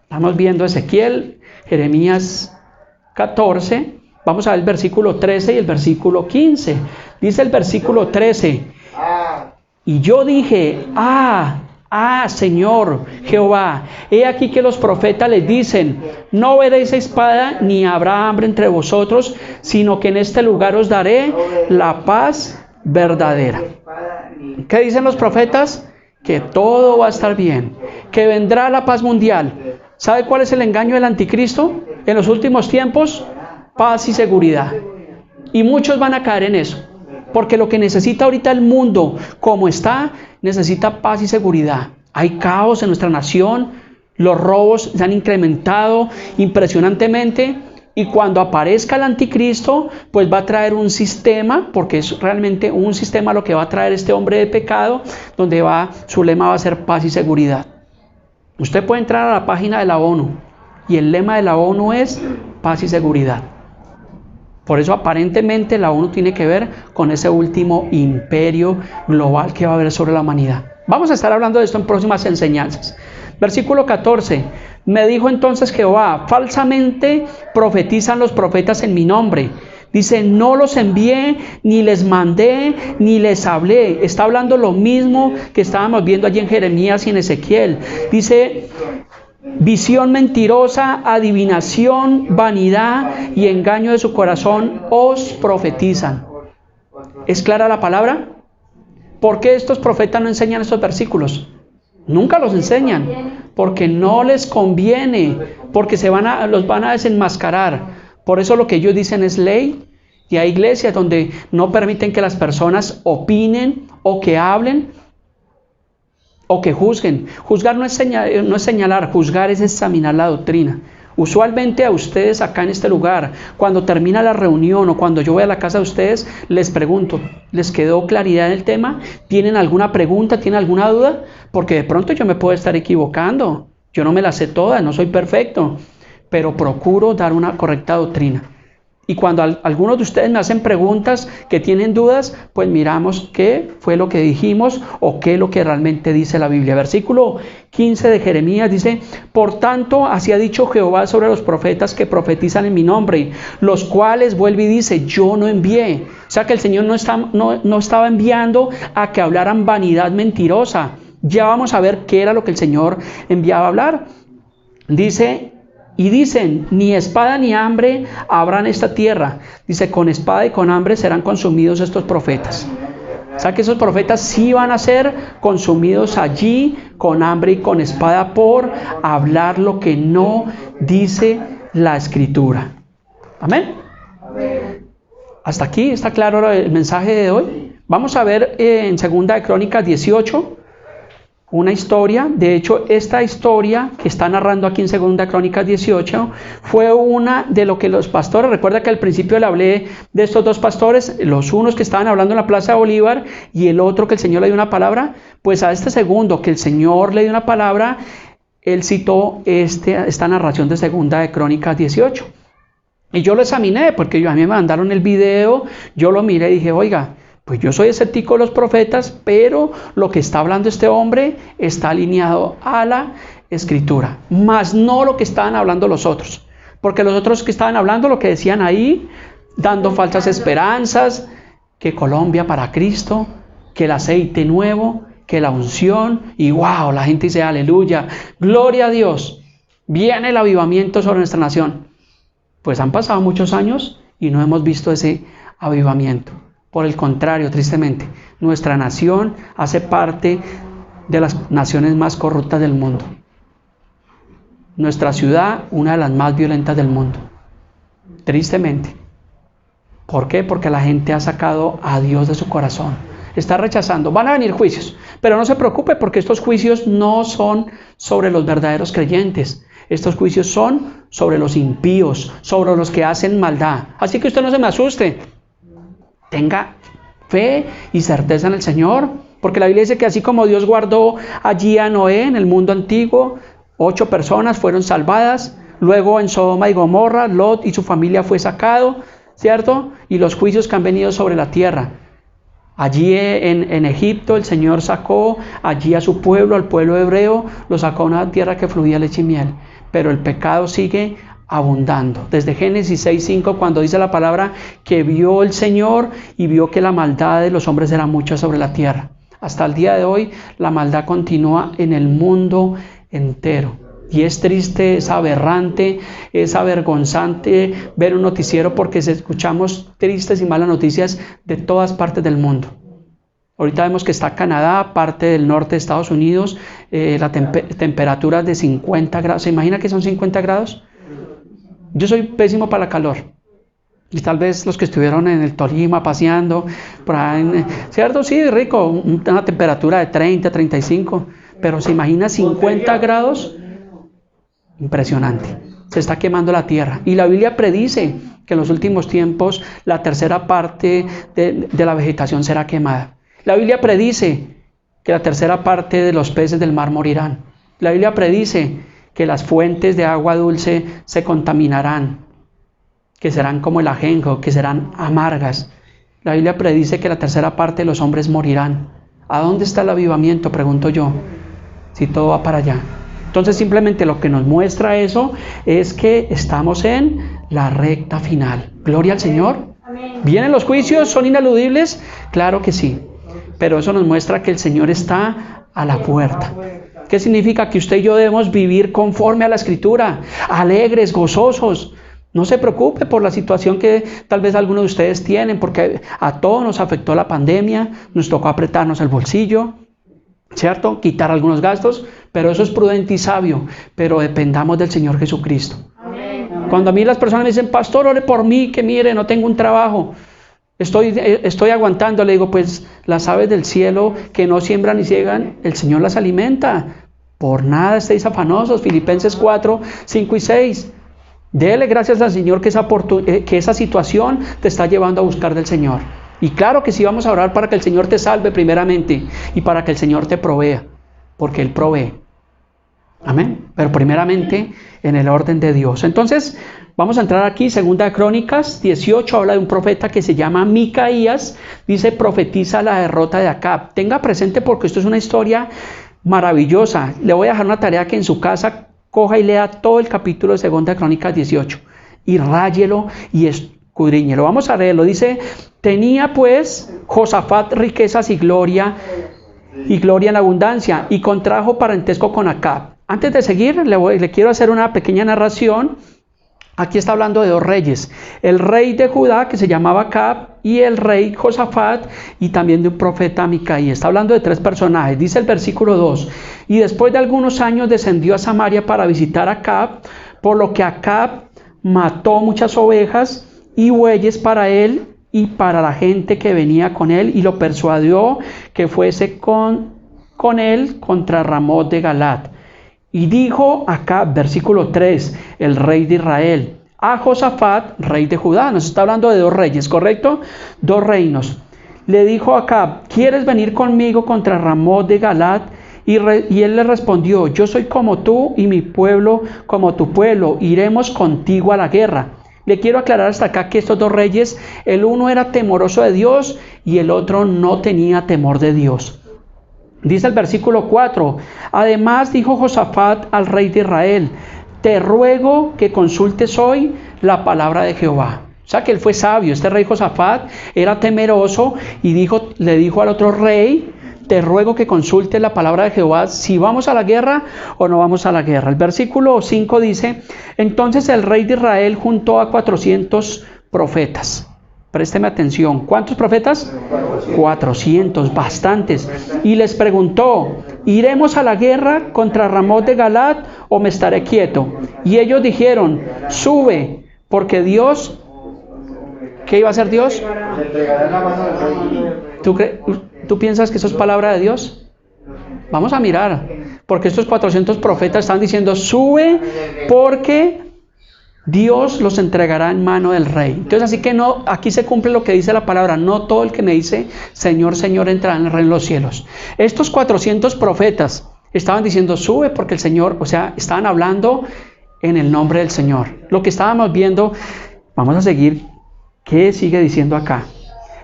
Estamos viendo Ezequiel, Jeremías 14, vamos a ver el versículo 13 y el versículo 15. Dice el versículo 13, y yo dije, Señor Jehová, he aquí que los profetas les dicen, no veréis espada ni habrá hambre entre vosotros, sino que en este lugar os daré la paz verdadera. ¿Qué dicen los profetas? Que todo va a estar bien, que vendrá la paz mundial. ¿Sabe cuál es el engaño del anticristo en los últimos tiempos? Paz y seguridad. Y muchos van a caer en eso. Porque lo que necesita ahorita el mundo, como está, necesita paz y seguridad. Hay caos en nuestra nación. Los robos se han incrementado impresionantemente. Y cuando aparezca el anticristo, pues va a traer un sistema, porque es realmente un sistema lo que va a traer este hombre de pecado, donde su lema va a ser paz y seguridad. Usted puede entrar a la página de la ONU y el lema de la ONU es paz y seguridad. Por eso aparentemente la ONU tiene que ver con ese último imperio global que va a haber sobre la humanidad. Vamos a estar hablando de esto en próximas enseñanzas. Versículo 14. Me dijo entonces Jehová, falsamente profetizan los profetas en mi nombre. Dice, no los envié, ni les mandé, ni les hablé. Está hablando lo mismo que estábamos viendo allí en Jeremías y en Ezequiel. Dice, visión mentirosa, adivinación, vanidad y engaño de su corazón os profetizan. ¿Es clara la palabra? ¿Por qué estos profetas no enseñan estos versículos? Nunca los enseñan, porque no les conviene, porque los van a desenmascarar. Por eso lo que ellos dicen es ley, y hay iglesias donde no permiten que las personas opinen o que hablen o que juzguen. Juzgar no es señalar, juzgar es examinar la doctrina. Usualmente a ustedes acá en este lugar, cuando termina la reunión o cuando yo voy a la casa de ustedes, les pregunto, ¿les quedó claridad en el tema? ¿Tienen alguna pregunta? ¿Tienen alguna duda? Porque de pronto yo me puedo estar equivocando. Yo no me la sé todas, no soy perfecto, pero procuro dar una correcta doctrina. Y cuando algunos de ustedes me hacen preguntas que tienen dudas, pues miramos qué fue lo que dijimos o qué es lo que realmente dice la Biblia. Versículo 15 de Jeremías dice, por tanto, así ha dicho Jehová sobre los profetas que profetizan en mi nombre, los cuales vuelve y dice, yo no envié. O sea que el Señor no estaba enviando a que hablaran vanidad mentirosa. Ya vamos a ver qué era lo que el Señor enviaba a hablar. Dice, y dicen, ni espada ni hambre habrá en esta tierra. Dice, con espada y con hambre serán consumidos estos profetas. O sea que esos profetas sí van a ser consumidos allí con hambre y con espada por hablar lo que no dice la Escritura. Amén. Hasta aquí está claro el mensaje de hoy. Vamos a ver en 2 de Crónicas 18. Una historia, de hecho esta historia que está narrando aquí en 2 de Crónicas 18 fue una de lo que los pastores, recuerda que al principio le hablé de estos dos pastores, los unos que estaban hablando en la Plaza de Bolívar y el otro que el Señor le dio una palabra, pues a este segundo que el Señor le dio una palabra, él citó esta narración de 2 de Crónicas 18. Y yo lo examiné porque a mí me mandaron el video, yo lo miré y dije, oiga, pues yo soy escéptico de los profetas, pero lo que está hablando este hombre está alineado a la Escritura, más no lo que estaban hablando los otros. Porque los otros que estaban hablando, lo que decían ahí, dando falsas esperanzas, que Colombia para Cristo, que el aceite nuevo, que la unción, y wow, la gente dice aleluya, gloria a Dios, viene el avivamiento sobre nuestra nación. Pues han pasado muchos años y no hemos visto ese avivamiento. Por el contrario, tristemente, nuestra nación hace parte de las naciones más corruptas del mundo. Nuestra ciudad, una de las más violentas del mundo. Tristemente. ¿Por qué? Porque la gente ha sacado a Dios de su corazón. Está rechazando. Van a venir juicios, pero no se preocupe porque estos juicios no son sobre los verdaderos creyentes. Estos juicios son sobre los impíos, sobre los que hacen maldad. Así que usted no se me asuste. Tenga fe y certeza en el Señor, porque la Biblia dice que así como Dios guardó allí a Noé en el mundo antiguo, 8 personas fueron salvadas, luego en Sodoma y Gomorra, Lot y su familia fue sacado, ¿cierto? Y los juicios que han venido sobre la tierra. Allí en Egipto el Señor sacó allí a su pueblo, al pueblo hebreo, lo sacó a una tierra que fluía leche y miel, pero el pecado sigue abundando. Desde Génesis 6:5, cuando dice la palabra que vio el Señor y vio que la maldad de los hombres era mucha sobre la tierra. Hasta el día de hoy la maldad continúa en el mundo entero. Y es triste, es aberrante, es avergonzante ver un noticiero porque escuchamos tristes y malas noticias de todas partes del mundo. Ahorita vemos que está Canadá, parte del norte de Estados Unidos, la temperatura de 50 grados. ¿Se imagina que son 50 grados? Yo soy pésimo para la calor. Y tal vez los que estuvieron en el Tolima paseando, por ahí, ¿cierto? Sí, rico, una temperatura de 30, 35, pero ¿se imagina 50 grados? Impresionante. Se está quemando la tierra. Y la Biblia predice que en los últimos tiempos la tercera parte de la vegetación será quemada. La Biblia predice que la tercera parte de los peces del mar morirán. La Biblia predice que las fuentes de agua dulce se contaminarán, que serán como el ajenjo, que serán amargas. La Biblia predice que la tercera parte de los hombres morirán. ¿A dónde está el avivamiento? Pregunto yo, si todo va para allá. Entonces simplemente lo que nos muestra eso es que estamos en la recta final. Gloria al Señor. ¿Vienen los juicios? ¿Son ineludibles? Claro que sí. Pero eso nos muestra que el Señor está a la puerta. ¿Qué significa? Que usted y yo debemos vivir conforme a la Escritura, alegres, gozosos. No se preocupe por la situación que tal vez algunos de ustedes tienen, porque a todos nos afectó la pandemia, nos tocó apretarnos el bolsillo, ¿cierto? Quitar algunos gastos, pero eso es prudente y sabio, pero dependamos del Señor Jesucristo. Amén. Cuando a mí las personas me dicen, pastor, ore por mí, que mire, no tengo un trabajo, estoy aguantando, le digo, pues las aves del cielo que no siembran ni ciegan, el Señor las alimenta. Por nada estéis afanosos, Filipenses 4, 5 y 6. Dele gracias al Señor que esa situación te está llevando a buscar del Señor. Y claro que sí, vamos a orar para que el Señor te salve primeramente y para que el Señor te provea, porque Él provee. Amén. Pero primeramente en el orden de Dios. Entonces vamos a entrar aquí, 2 Crónicas 18, habla de un profeta que se llama Micaías. Dice, profetiza la derrota de Acab. Tenga presente porque esto es una historia maravillosa. Le voy a dejar una tarea que en su casa coja y lea todo el capítulo de 2 Crónicas 18 y ráyelo y escudriñelo. Vamos a leerlo. Dice, tenía pues Josafat riquezas y gloria en abundancia, y contrajo parentesco con Acab. Antes de seguir, le quiero hacer una pequeña narración. Aquí está hablando de 2 reyes, el rey de Judá que se llamaba Acab y el rey Josafat, y también de un profeta Micaías. Está hablando de 3 personajes. Dice el versículo 2, y después de algunos años descendió a Samaria para visitar a Acab, por lo que Acab mató muchas ovejas y bueyes para él y para la gente que venía con él, y lo persuadió que fuese con él contra Ramot de Galat. Y dijo Acab, versículo 3, el rey de Israel, a Josafat, rey de Judá. Nos está hablando de 2 reyes, ¿correcto? 2 reinos. Le dijo a Acab, ¿quieres venir conmigo contra Ramot de Galat? Y él le respondió, yo soy como tú y mi pueblo como tu pueblo, iremos contigo a la guerra. Le quiero aclarar hasta acá que estos 2 reyes, el uno era temeroso de Dios y el otro no tenía temor de Dios. Dice el versículo 4, además dijo Josafat al rey de Israel, te ruego que consultes hoy la palabra de Jehová. O sea que él fue sabio. Este rey Josafat era temeroso y le dijo al otro rey, te ruego que consultes la palabra de Jehová, si vamos a la guerra o no vamos a la guerra. El versículo 5 dice, entonces el rey de Israel juntó a 400 profetas. Présteme atención. ¿Cuántos profetas? 400, bastantes. Y les preguntó, ¿iremos a la guerra contra Ramot de Galad o me estaré quieto? Y ellos dijeron, sube, porque Dios... ¿Qué iba a hacer Dios? ¿Tú piensas que eso es palabra de Dios? Vamos a mirar, porque estos 400 profetas están diciendo, sube, porque Dios los entregará en mano del rey. Entonces, así que no, aquí se cumple lo que dice la palabra, no todo el que me dice, Señor, Señor, entrará en el reino de los cielos. Estos 400 profetas estaban diciendo, sube, porque el Señor, o sea, estaban hablando en el nombre del Señor. Lo que estábamos viendo, vamos a seguir, ¿qué sigue diciendo acá?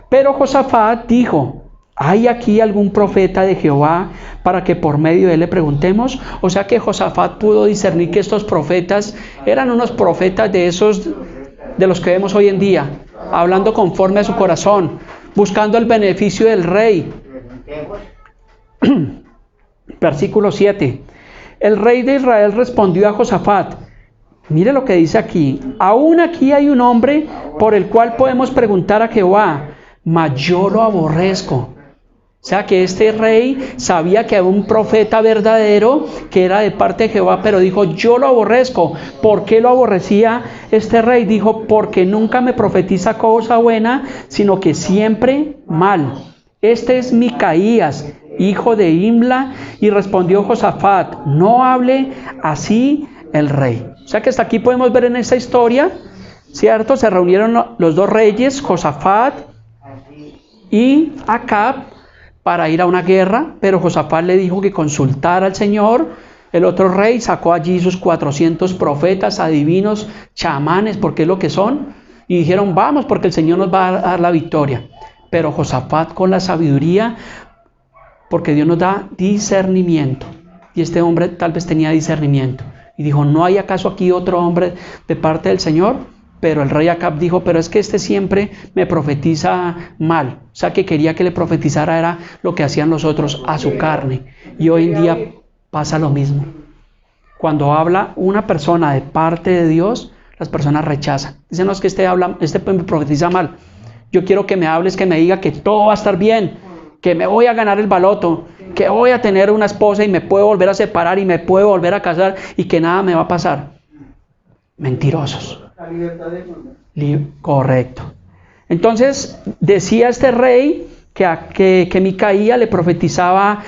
Pero Josafat dijo, ¿hay aquí algún profeta de Jehová para que por medio de él le preguntemos? O sea que Josafat pudo discernir que estos profetas eran unos profetas de esos, de los que vemos hoy en día, hablando conforme a su corazón, buscando el beneficio del rey. Versículo 7. El rey de Israel respondió a Josafat, mire lo que dice aquí, aún aquí hay un hombre por el cual podemos preguntar a Jehová, mas yo lo aborrezco. O sea que este rey sabía que había un profeta verdadero que era de parte de Jehová, pero dijo, yo lo aborrezco. ¿Por qué lo aborrecía este rey? Dijo, porque nunca me profetiza cosa buena, sino que siempre mal. Este es Micaías, hijo de Imla. Y respondió Josafat, no hable así el rey. O sea que hasta aquí podemos ver en esta historia, ¿cierto? Se reunieron los dos reyes, Josafat y Acab, para ir a una guerra, pero Josafat le dijo que consultara al Señor. El otro rey sacó allí sus 400 profetas, adivinos, chamanes, porque es lo que son, y dijeron, vamos, porque el Señor nos va a dar la victoria. Pero Josafat con la sabiduría, porque Dios nos da discernimiento, y este hombre tal vez tenía discernimiento, y dijo, ¿no hay acaso aquí otro hombre de parte del Señor? Pero el rey Acab dijo, pero es que este siempre me profetiza mal. O sea que quería que le profetizara era lo que hacían los otros a su carne. Y hoy en día pasa lo mismo. Cuando habla una persona de parte de Dios, las personas rechazan. Dicen, no, es que este me profetiza mal. Yo quiero que me hables, que me diga que todo va a estar bien, que me voy a ganar el baloto, que voy a tener una esposa y me puedo volver a separar y me puedo volver a casar y que nada me va a pasar. Mentirosos. La libertad de culto. Correcto. Entonces decía este rey que Micaía le profetizaba,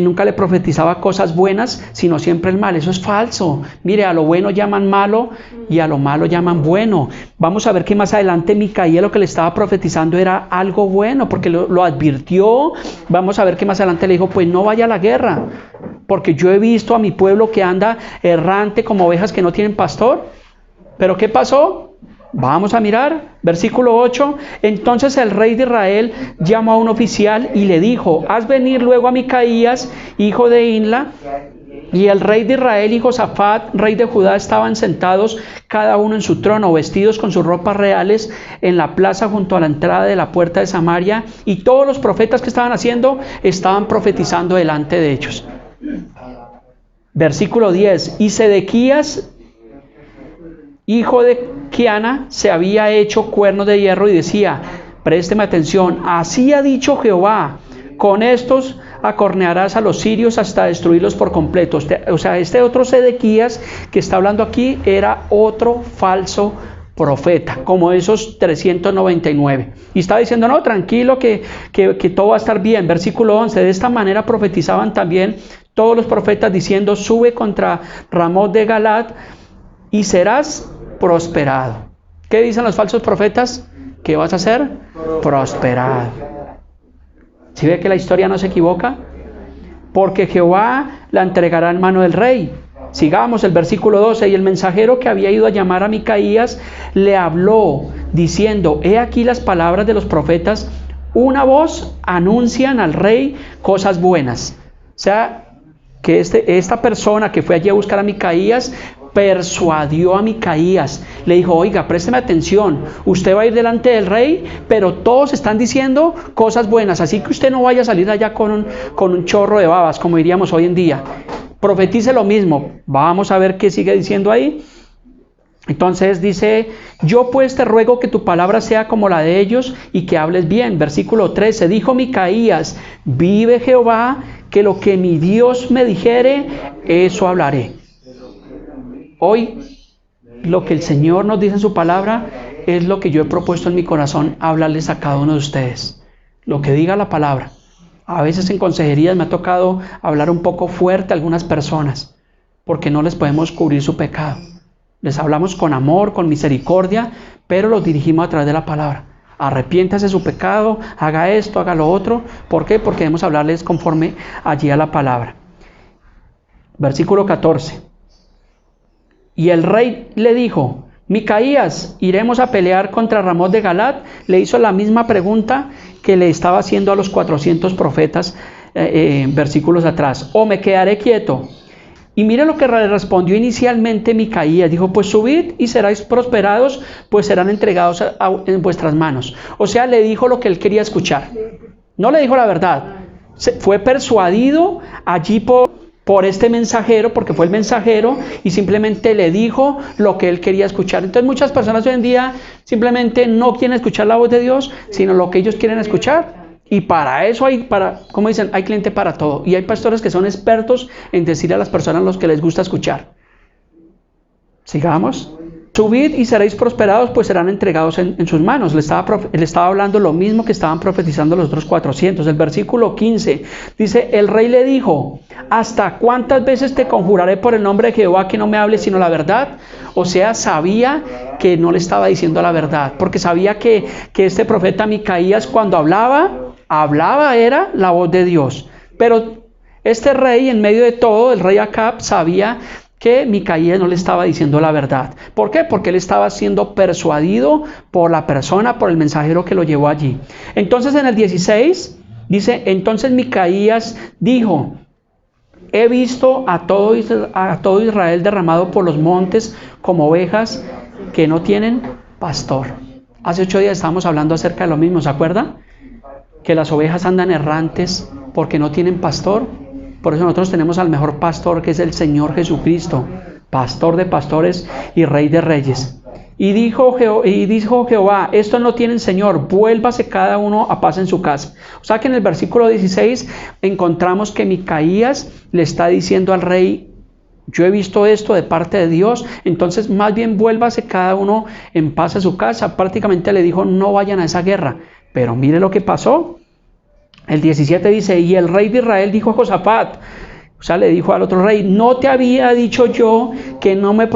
nunca le profetizaba cosas buenas, sino siempre el mal. Eso es falso. Mire, a lo bueno llaman malo y a lo malo llaman bueno. Vamos a ver que más adelante Micaía lo que le estaba profetizando era algo bueno, porque lo advirtió. Vamos a ver que más adelante le dijo, pues no vaya a la guerra, porque yo he visto a mi pueblo que anda errante como ovejas que no tienen pastor. ¿Pero qué pasó? Vamos a mirar, versículo 8. Entonces el rey de Israel llamó a un oficial y le dijo, haz venir luego a Micaías, hijo de Imla. Y el rey de Israel y Josafat, rey de Judá, estaban sentados cada uno en su trono, vestidos con sus ropas reales, en la plaza junto a la entrada de la puerta de Samaria. Y todos los profetas que estaban haciendo, estaban profetizando delante de ellos. Versículo 10. Y Sedequías, hijo de Quiana, se había hecho cuernos de hierro y decía, présteme atención, así ha dicho Jehová, con estos acornearás a los sirios hasta destruirlos por completo. O sea, este otro Sedequías que está hablando aquí era otro falso profeta, como esos 399. Y estaba diciendo, no, tranquilo, que todo va a estar bien. Versículo 11, de esta manera profetizaban también todos los profetas diciendo, sube contra Ramot de Galad y serás prosperado. ¿Qué dicen los falsos profetas? ¿Qué vas a hacer? Prosperado. ¿Sí ve que la historia no se equivoca? Porque Jehová la entregará en mano del rey. Sigamos el versículo 12. Y el mensajero que había ido a llamar a Micaías le habló diciendo, he aquí las palabras de los profetas, una voz anuncian al rey cosas buenas. O sea, que esta persona que fue allí a buscar a Micaías persuadió a Micaías. Le dijo, oiga, présteme atención, usted va a ir delante del rey, pero todos están diciendo cosas buenas, así que usted no vaya a salir allá con un chorro de babas, como diríamos hoy en día. Profetice lo mismo. Vamos a ver qué sigue diciendo ahí. Entonces dice, yo pues te ruego que tu palabra sea como la de ellos y que hables bien. Versículo 13, dijo Micaías, vive Jehová, que lo que mi Dios me dijere, eso hablaré. Hoy, lo que el Señor nos dice en su palabra, es lo que yo he propuesto en mi corazón, hablarles a cada uno de ustedes. Lo que diga la palabra. A veces en consejerías me ha tocado hablar un poco fuerte a algunas personas, porque no les podemos cubrir su pecado. Les hablamos con amor, con misericordia, pero los dirigimos a través de la palabra. Arrepiéntase de su pecado, haga esto, haga lo otro. ¿Por qué? Porque debemos hablarles conforme allí a la palabra. Versículo 14. Y el rey le dijo, Micaías, iremos a pelear contra Ramot de Galat. Le hizo la misma pregunta que le estaba haciendo a los 400 profetas versículos atrás. O me quedaré quieto. Y mire lo que respondió inicialmente Micaías. Dijo, pues subid y seráis prosperados, pues serán entregados en vuestras manos. O sea, le dijo lo que él quería escuchar. No le dijo la verdad. Fue persuadido allí por este mensajero, porque fue el mensajero, y simplemente le dijo lo que él quería escuchar. Entonces muchas personas hoy en día simplemente no quieren escuchar la voz de Dios, sino lo que ellos quieren escuchar. Y para eso como dicen, hay cliente para todo. Y hay pastores que son expertos en decirle a las personas lo que les gusta escuchar. Sigamos. Subid y seréis prosperados, pues serán entregados en sus manos. Le estaba hablando lo mismo que estaban profetizando los otros 400. El versículo 15 dice, el rey le dijo, ¿hasta cuántas veces te conjuraré por el nombre de Jehová que no me hables sino la verdad? O sea, sabía que no le estaba diciendo la verdad, porque sabía que este profeta Micaías cuando hablaba era la voz de Dios. Pero este rey, en medio de todo, el rey Acab, sabía que Micaías no le estaba diciendo la verdad. ¿Por qué? Porque él estaba siendo persuadido por la persona, por el mensajero que lo llevó allí. Entonces en el 16 dice, entonces Micaías dijo, he visto a todo Israel derramado por los montes como ovejas que no tienen pastor. Hace 8 días estábamos hablando acerca de lo mismo, ¿se acuerdan? Que las ovejas andan errantes porque no tienen pastor. Por eso nosotros tenemos al mejor pastor, que es el Señor Jesucristo, pastor de pastores y rey de reyes. Y dijo Jehová, estos no tienen Señor, vuélvase cada uno a paz en su casa. O sea que en el versículo 16 encontramos que Micaías le está diciendo al rey, yo he visto esto de parte de Dios, entonces más bien vuélvase cada uno en paz a su casa. Prácticamente le dijo, no vayan a esa guerra. Pero mire lo que pasó. El 17 dice, y el rey de Israel dijo a Josafat, o sea, le dijo al otro rey, ¿no te había dicho yo que no me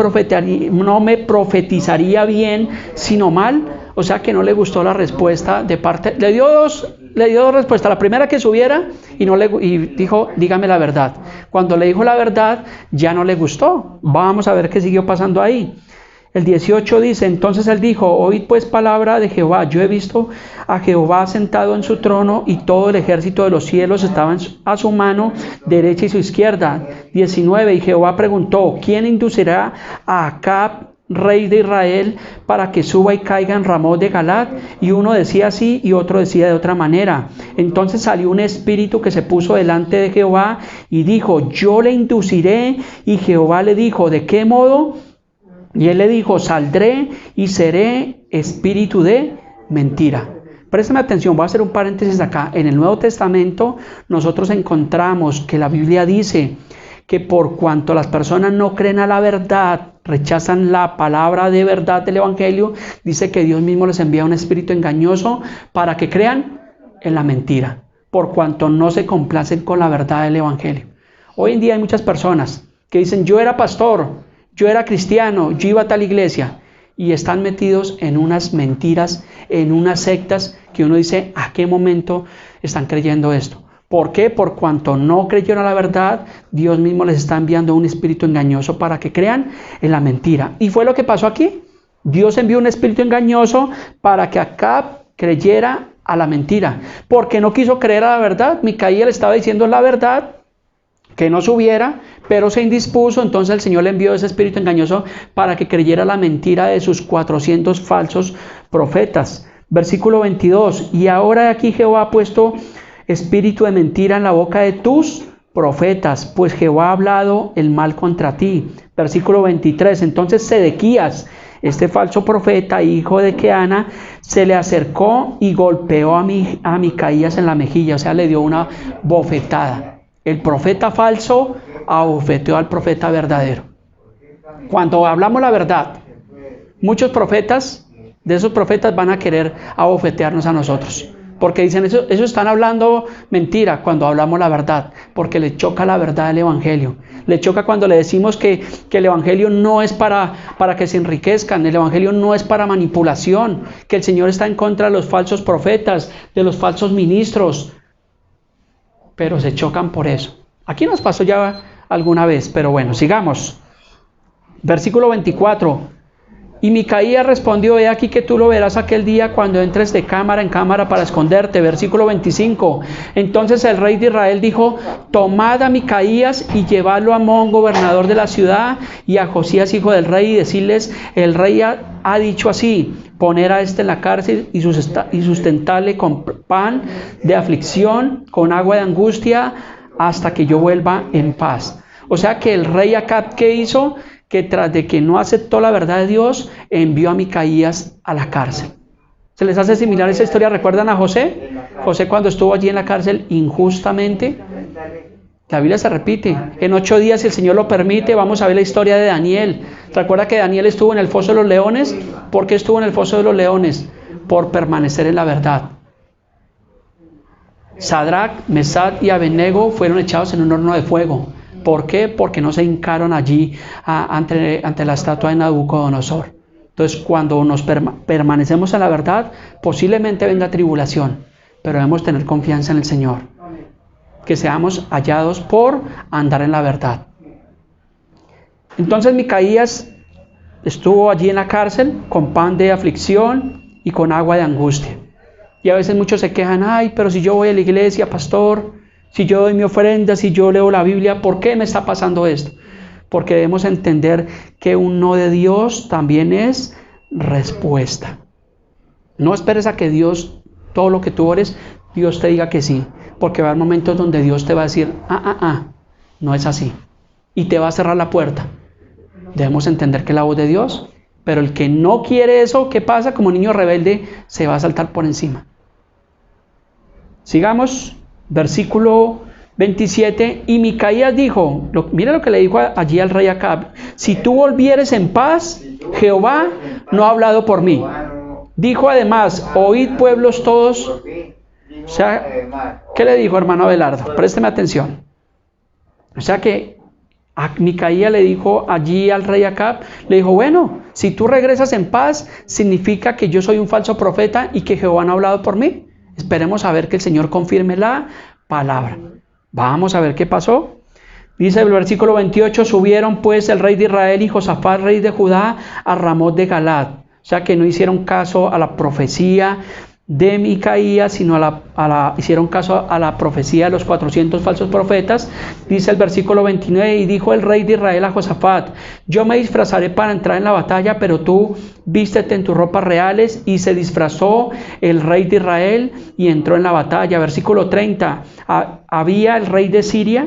profetizaría bien, sino mal? O sea, que no le gustó la respuesta de parte, le dio dos respuestas. La primera, que subiera, y dijo, dígame la verdad. Cuando le dijo la verdad, ya no le gustó. Vamos a ver qué siguió pasando ahí. El 18 dice, entonces él dijo, oíd pues palabra de Jehová, yo he visto a Jehová sentado en su trono y todo el ejército de los cielos estaba a su mano derecha y su izquierda. 19, y Jehová preguntó, ¿quién inducirá a Acab, rey de Israel, para que suba y caiga en Ramot de Galat? Y uno decía así y otro decía de otra manera. Entonces salió un espíritu que se puso delante de Jehová y dijo, yo le induciré. Y Jehová le dijo, ¿de qué modo? Y él le dijo, saldré y seré espíritu de mentira. Préstame atención, voy a hacer un paréntesis acá. En el Nuevo Testamento nosotros encontramos que la Biblia dice que por cuanto las personas no creen a la verdad, rechazan la palabra de verdad del Evangelio, dice que Dios mismo les envía un espíritu engañoso para que crean en la mentira, por cuanto no se complacen con la verdad del Evangelio. Hoy en día hay muchas personas que dicen, yo era pastor, yo era cristiano, yo iba a tal iglesia, y están metidos en unas mentiras, en unas sectas que uno dice, ¿a qué momento están creyendo esto? ¿Por qué? Por cuanto no creyeron a la verdad, Dios mismo les está enviando un espíritu engañoso para que crean en la mentira. Y fue lo que pasó aquí. Dios envió un espíritu engañoso para que Acab creyera a la mentira, porque no quiso creer a la verdad. Micaías le estaba diciendo la verdad, que no subiera, pero se indispuso. Entonces el Señor le envió ese espíritu engañoso para que creyera la mentira de sus 400 falsos profetas. Versículo 22, y ahora aquí Jehová ha puesto espíritu de mentira en la boca de tus profetas, pues Jehová ha hablado el mal contra ti. Versículo 23, entonces Sedequías, este falso profeta, hijo de Keana, se le acercó y golpeó a Micaías en la mejilla, o sea, le dio una bofetada. El profeta falso abofeteó al profeta verdadero. Cuando hablamos la verdad, muchos profetas, de esos profetas van a querer abofetearnos a nosotros. Porque dicen, eso están hablando mentira cuando hablamos la verdad, porque le choca la verdad del Evangelio. Le choca cuando le decimos que el Evangelio no es para que se enriquezcan, el Evangelio no es para manipulación, que el Señor está en contra de los falsos profetas, de los falsos ministros, pero se chocan por eso. Aquí nos pasó ya alguna vez, pero bueno, sigamos. Versículo 24. Y Micaías respondió, he aquí que tú lo verás aquel día cuando entres de cámara en cámara para esconderte. Versículo 25. Entonces el rey de Israel dijo, tomad a Micaías y llevadlo a Amón, gobernador de la ciudad, y a Josías, hijo del rey, y decirles, el rey ha dicho así, poner a este en la cárcel y sustentarle con pan de aflicción, con agua de angustia, hasta que yo vuelva en paz. O sea que el rey Acab, ¿qué hizo? Que tras de que no aceptó la verdad de Dios, envió a Micaías a la cárcel. ¿Se les hace similar esa historia? ¿Recuerdan a José? José cuando estuvo allí en la cárcel injustamente. La Biblia se repite. En 8 días, si el Señor lo permite, vamos a ver la historia de Daniel. ¿Recuerda que Daniel estuvo en el foso de los leones? ¿Por qué estuvo en el foso de los leones? Por permanecer en la verdad. Sadrach, Mesach y Abednego fueron echados en un horno de fuego. ¿Por qué? Porque no se hincaron allí ante la estatua de Nabucodonosor. Entonces, cuando nos permanecemos en la verdad, posiblemente venga tribulación, pero debemos tener confianza en el Señor. Que seamos hallados por andar en la verdad. Entonces Micaías estuvo allí en la cárcel con pan de aflicción y con agua de angustia. Y a veces muchos se quejan, ay, pero si yo voy a la iglesia, pastor, si yo doy mi ofrenda, si yo leo la Biblia, ¿por qué me está pasando esto? Porque debemos entender que un no de Dios también es respuesta. No esperes a que Dios, todo lo que tú ores, Dios te diga que sí. Porque va a haber momentos donde Dios te va a decir, no es así. Y te va a cerrar la puerta. Debemos entender que es la voz de Dios. Pero el que no quiere eso, ¿qué pasa? Como niño rebelde, se va a saltar por encima. Sigamos. Versículo 27, y Micaías dijo, mira lo que le dijo allí al rey Acab, si tú volvieres en paz, Jehová no ha hablado por mí. Dijo además, oíd pueblos todos. O sea, ¿qué le dijo, hermano Abelardo? Présteme atención. O sea que a Micaías le dijo allí al rey Acab, le dijo, bueno, si tú regresas en paz, significa que yo soy un falso profeta y que Jehová no ha hablado por mí. Esperemos a ver que el Señor confirme la palabra. Vamos a ver qué pasó. Dice el versículo 28, subieron pues el rey de Israel y Josafat, rey de Judá, a Ramot de Galad. O sea que no hicieron caso a la profecía de Micaías, sino hicieron caso a la profecía de los 400 falsos profetas. Dice el versículo 29, y dijo el rey de Israel a Josafat, yo me disfrazaré para entrar en la batalla, pero tú vístete en tus ropas reales. Y se disfrazó el rey de Israel y entró en la batalla. Versículo 30, había el rey de Siria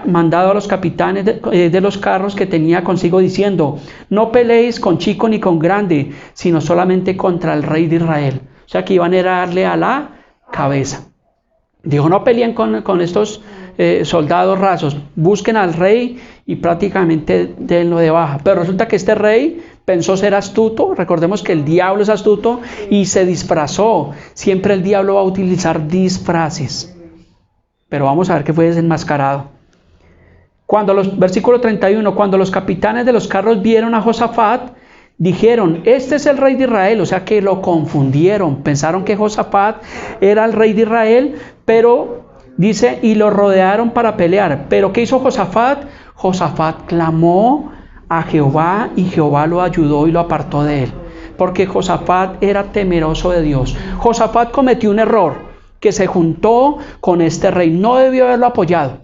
mandado a los capitanes de los carros que tenía consigo diciendo, no peleéis con chico ni con grande, sino solamente contra el rey de Israel. O sea que iban a darle a la cabeza. Dijo, no peleen con estos soldados rasos, busquen al rey y prácticamente denlo de baja. Pero resulta que este rey pensó ser astuto. Recordemos que el diablo es astuto y se disfrazó. Siempre el diablo va a utilizar disfraces. Pero vamos a ver que fue desenmascarado. Versículo 31, cuando los capitanes de los carros vieron a Josafat, dijeron, este es el rey de Israel. O sea que lo confundieron, pensaron que Josafat era el rey de Israel, pero dice, y lo rodearon para pelear. Pero ¿qué hizo Josafat? Josafat clamó a Jehová y Jehová lo ayudó y lo apartó de él, porque Josafat era temeroso de Dios. Josafat cometió un error. que se juntó con este rey. No debió haberlo apoyado.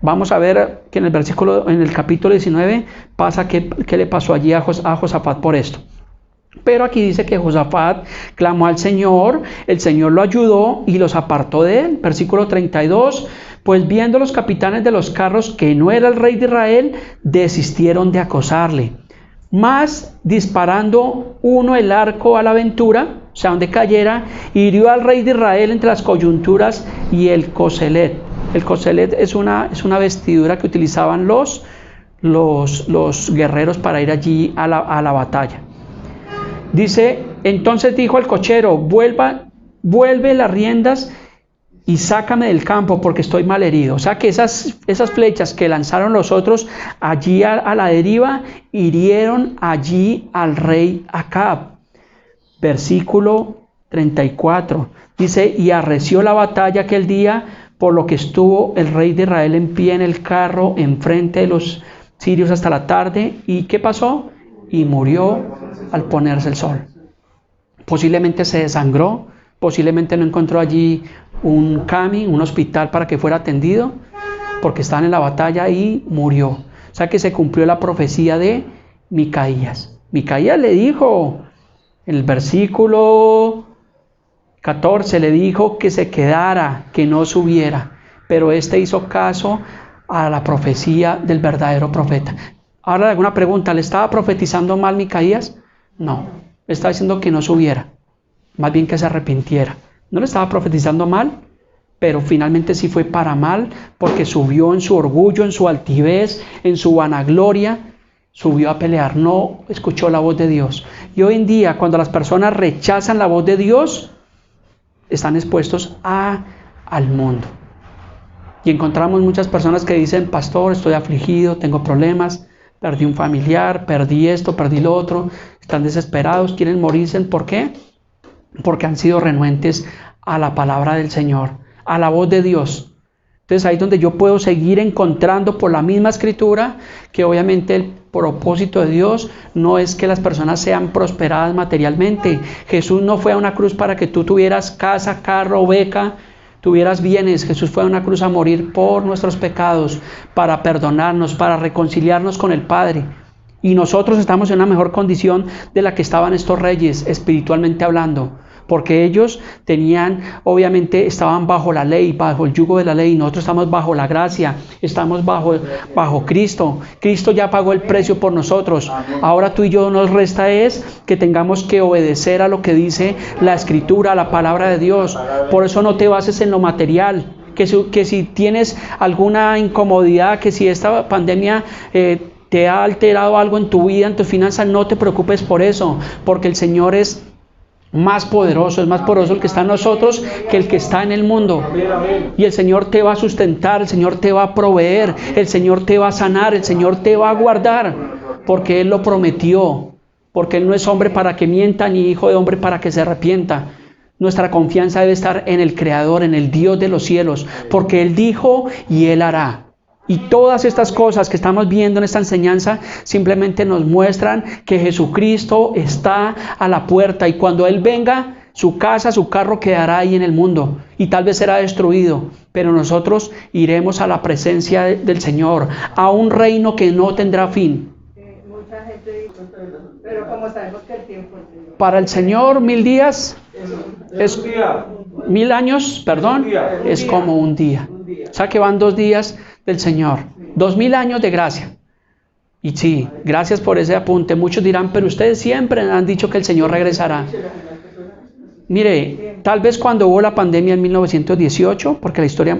Vamos a ver que en el capítulo 19 pasa qué le pasó allí a Josafat por esto. Pero aquí dice que Josafat clamó al Señor, el Señor lo ayudó y los apartó de él. Versículo 32, pues viendo los capitanes de los carros que no era el rey de Israel, desistieron de acosarle. Mas disparando uno el arco a la aventura, o sea, donde cayera, hirió al rey de Israel entre las coyunturas y el coselet. El coselet es una vestidura que utilizaban los guerreros para ir allí a la batalla. Dice, entonces dijo al cochero, vuelve las riendas y sácame del campo porque estoy mal herido. O sea que esas flechas que lanzaron los otros allí a la deriva, hirieron allí al rey Acab. Versículo 34. Dice, y arreció la batalla aquel día, por lo que estuvo el rey de Israel en pie en el carro, enfrente de los sirios hasta la tarde. ¿Y qué pasó? Y murió al ponerse el sol. Posiblemente se desangró, posiblemente no encontró allí un CAMI, un hospital para que fuera atendido, porque estaban en la batalla y murió. O sea que se cumplió la profecía de Micaías. Micaías le dijo, en el versículo 14, le dijo que se quedara, que no subiera, pero este hizo caso a la profecía del verdadero profeta. Ahora alguna pregunta, ¿le estaba profetizando mal Micaías? No, le estaba diciendo que no subiera, más bien que se arrepintiera. No le estaba profetizando mal, pero finalmente sí fue para mal, porque subió en su orgullo, en su altivez, en su vanagloria, subió a pelear, no escuchó la voz de Dios. Y hoy en día, cuando las personas rechazan la voz de Dios, están expuestos al mundo. Y encontramos muchas personas que dicen, pastor, estoy afligido, tengo problemas, perdí un familiar, perdí esto, perdí lo otro, están desesperados, quieren morirse. ¿Por qué? Porque han sido renuentes a la palabra del Señor, a la voz de Dios. Entonces ahí es donde yo puedo seguir encontrando por la misma escritura que obviamente el propósito de Dios no es que las personas sean prosperadas materialmente. Jesús no fue a una cruz para que tú tuvieras casa, carro, beca, tuvieras bienes. Jesús fue a una cruz a morir por nuestros pecados, para perdonarnos, para reconciliarnos con el Padre. Y nosotros estamos en una mejor condición de la que estaban estos reyes, espiritualmente hablando. Porque ellos obviamente estaban bajo la ley, bajo el yugo de la ley, y nosotros estamos bajo la gracia, estamos bajo Cristo. Cristo ya pagó el precio por nosotros. Ahora tú y yo nos resta es que tengamos que obedecer a lo que dice la Escritura, la palabra de Dios. Por eso no te bases en lo material. Que si tienes alguna incomodidad, que si esta pandemia te ha alterado algo en tu vida, en tus finanzas, no te preocupes por eso, porque el Señor es más poderoso el que está en nosotros que el que está en el mundo. Y el Señor te va a sustentar, el Señor te va a proveer, el Señor te va a sanar, el Señor te va a guardar, porque Él lo prometió, porque Él no es hombre para que mienta, ni hijo de hombre para que se arrepienta. Nuestra confianza debe estar en el Creador, en el Dios de los cielos, porque Él dijo y Él hará. Y todas estas cosas que estamos viendo en esta enseñanza simplemente nos muestran que Jesucristo está a la puerta, y cuando Él venga, su casa, su carro quedará ahí en el mundo y tal vez será destruido, pero nosotros iremos a la presencia del Señor, a un reino que no tendrá fin. Mucha gente dice, pero como sabemos que el tiempo para el Señor 1000 días es 1000 años, perdón, es como un día. O sea que van 2 días del Señor, 2000 años de gracia. Y sí, gracias por ese apunte. Muchos dirán, pero ustedes siempre han dicho que el Señor regresará. Mire, tal vez cuando hubo la pandemia en 1918, porque la historia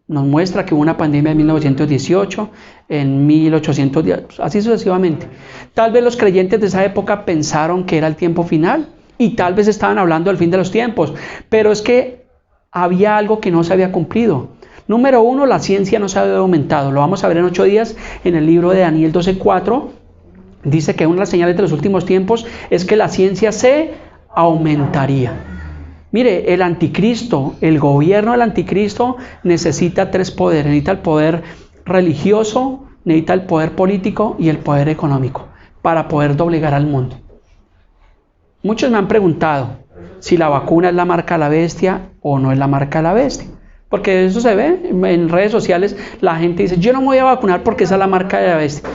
nos muestra que hubo una pandemia en 1918, en 1810, así sucesivamente. Tal vez los creyentes de esa época pensaron que era el tiempo final, y tal vez estaban hablando del fin de los tiempos, pero es que había algo que no se había cumplido. Número 1, la ciencia no se había aumentado. Lo vamos a ver en 8 días en el libro de Daniel 12:4. Dice que una de las señales de los últimos tiempos es que la ciencia se aumentaría. Mire, el anticristo, el gobierno del anticristo necesita 3 poderes. Necesita el poder religioso, necesita el poder político y el poder económico para poder doblegar al mundo. Muchos me han preguntado, si la vacuna es la marca de la bestia o no es la marca de la bestia. Porque eso se ve en redes sociales, la gente dice, yo no me voy a vacunar porque esa es la marca de la bestia.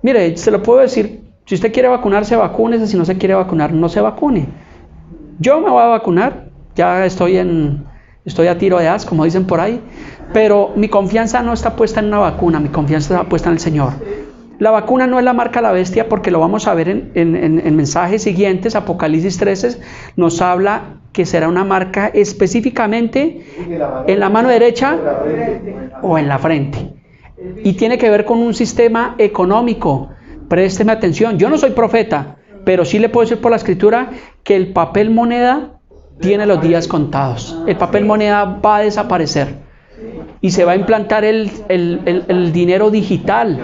Mire, se lo puedo decir, si usted quiere vacunarse, vacúnese, si no se quiere vacunar, no se vacune. Yo me voy a vacunar, ya estoy a tiro de as, como dicen por ahí, pero mi confianza no está puesta en una vacuna, mi confianza está puesta en el Señor. La vacuna no es la marca de la bestia porque lo vamos a ver en mensajes siguientes. Apocalipsis 13 nos habla que será una marca específicamente en la mano derecha o en la frente. Y tiene que ver con un sistema económico. Présteme atención, yo no soy profeta, pero sí le puedo decir por la escritura que el papel moneda tiene los días contados. El papel moneda va a desaparecer. Y se va a implantar el dinero digital.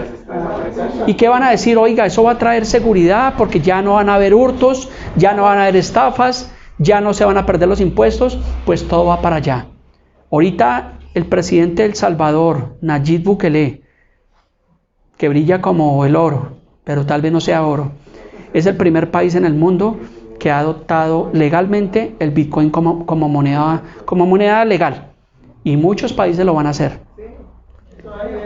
¿Y qué van a decir? Oiga, eso va a traer seguridad porque ya no van a haber hurtos, ya no van a haber estafas, ya no se van a perder los impuestos. Pues todo va para allá. Ahorita el presidente de El Salvador, Nayib Bukele, que brilla como el oro, pero tal vez no sea oro, es el primer país en el mundo que ha adoptado legalmente el Bitcoin como moneda legal. Y muchos países lo van a hacer.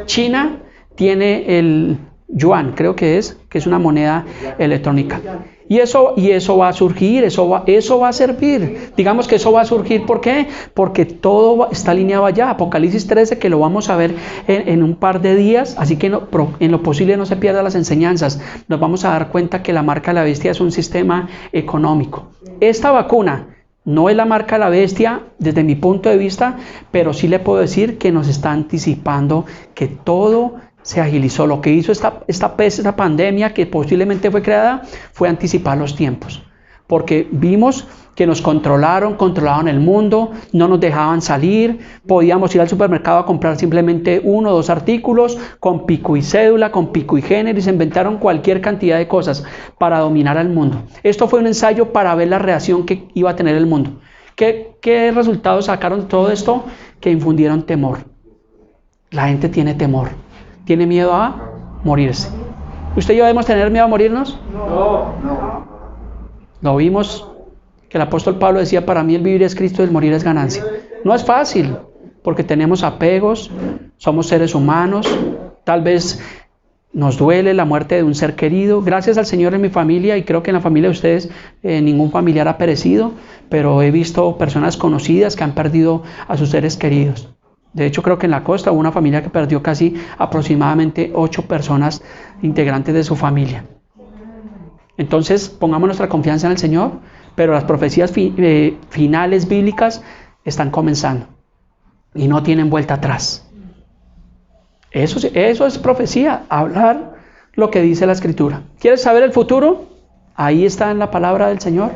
China tiene el yuan, creo que es una moneda electrónica. Y eso va a surgir, eso va a servir. Digamos que eso va a surgir, ¿por qué? Porque todo está alineado allá. Apocalipsis 13, que lo vamos a ver en un par de días, así que en lo posible no se pierdan las enseñanzas. Nos vamos a dar cuenta que la marca de la bestia es un sistema económico. Esta vacuna no es la marca de la bestia desde mi punto de vista, pero sí le puedo decir que nos está anticipando que todo se agilizó. Lo que hizo esta pandemia que posiblemente fue creada fue anticipar los tiempos. Porque vimos que nos controlaban el mundo, no nos dejaban salir, podíamos ir al supermercado a comprar simplemente 1 o 2 artículos con pico y cédula, con pico y género, y se inventaron cualquier cantidad de cosas para dominar al mundo. Esto fue un ensayo para ver la reacción que iba a tener el mundo. ¿Qué resultados sacaron de todo esto? Que infundieron temor. La gente tiene temor, tiene miedo a morirse. ¿Usted y yo debemos tener miedo a morirnos? No. Lo vimos que el apóstol Pablo decía, para mí el vivir es Cristo y el morir es ganancia. No es fácil, porque tenemos apegos, somos seres humanos, tal vez nos duele la muerte de un ser querido. Gracias al Señor en mi familia, y creo que en la familia de ustedes ningún familiar ha perecido, pero he visto personas conocidas que han perdido a sus seres queridos. De hecho, creo que en la costa hubo una familia que perdió casi aproximadamente 8 personas integrantes de su familia. Entonces, pongamos nuestra confianza en el Señor, pero las profecías finales bíblicas están comenzando y no tienen vuelta atrás. Eso es profecía, hablar lo que dice la Escritura. ¿Quieres saber el futuro? Ahí está en la palabra del Señor.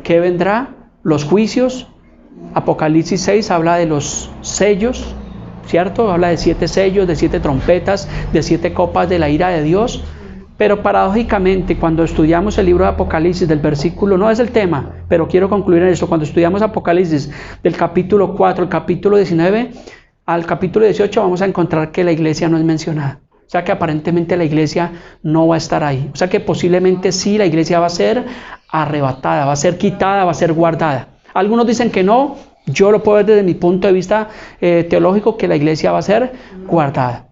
¿Qué vendrá? Los juicios. Apocalipsis 6 habla de los sellos, ¿cierto? Habla de 7 sellos, de 7 trompetas, de 7 copas de la ira de Dios. Pero paradójicamente, cuando estudiamos el libro de Apocalipsis del versículo, no es el tema, pero quiero concluir en eso, cuando estudiamos Apocalipsis del capítulo 4 al capítulo 19 al capítulo 18, vamos a encontrar que la iglesia no es mencionada. O sea que aparentemente la iglesia no va a estar ahí. O sea que posiblemente sí la iglesia va a ser arrebatada, va a ser quitada, va a ser guardada. Algunos dicen que no, yo lo puedo ver desde mi punto de vista teológico, que la iglesia va a ser guardada.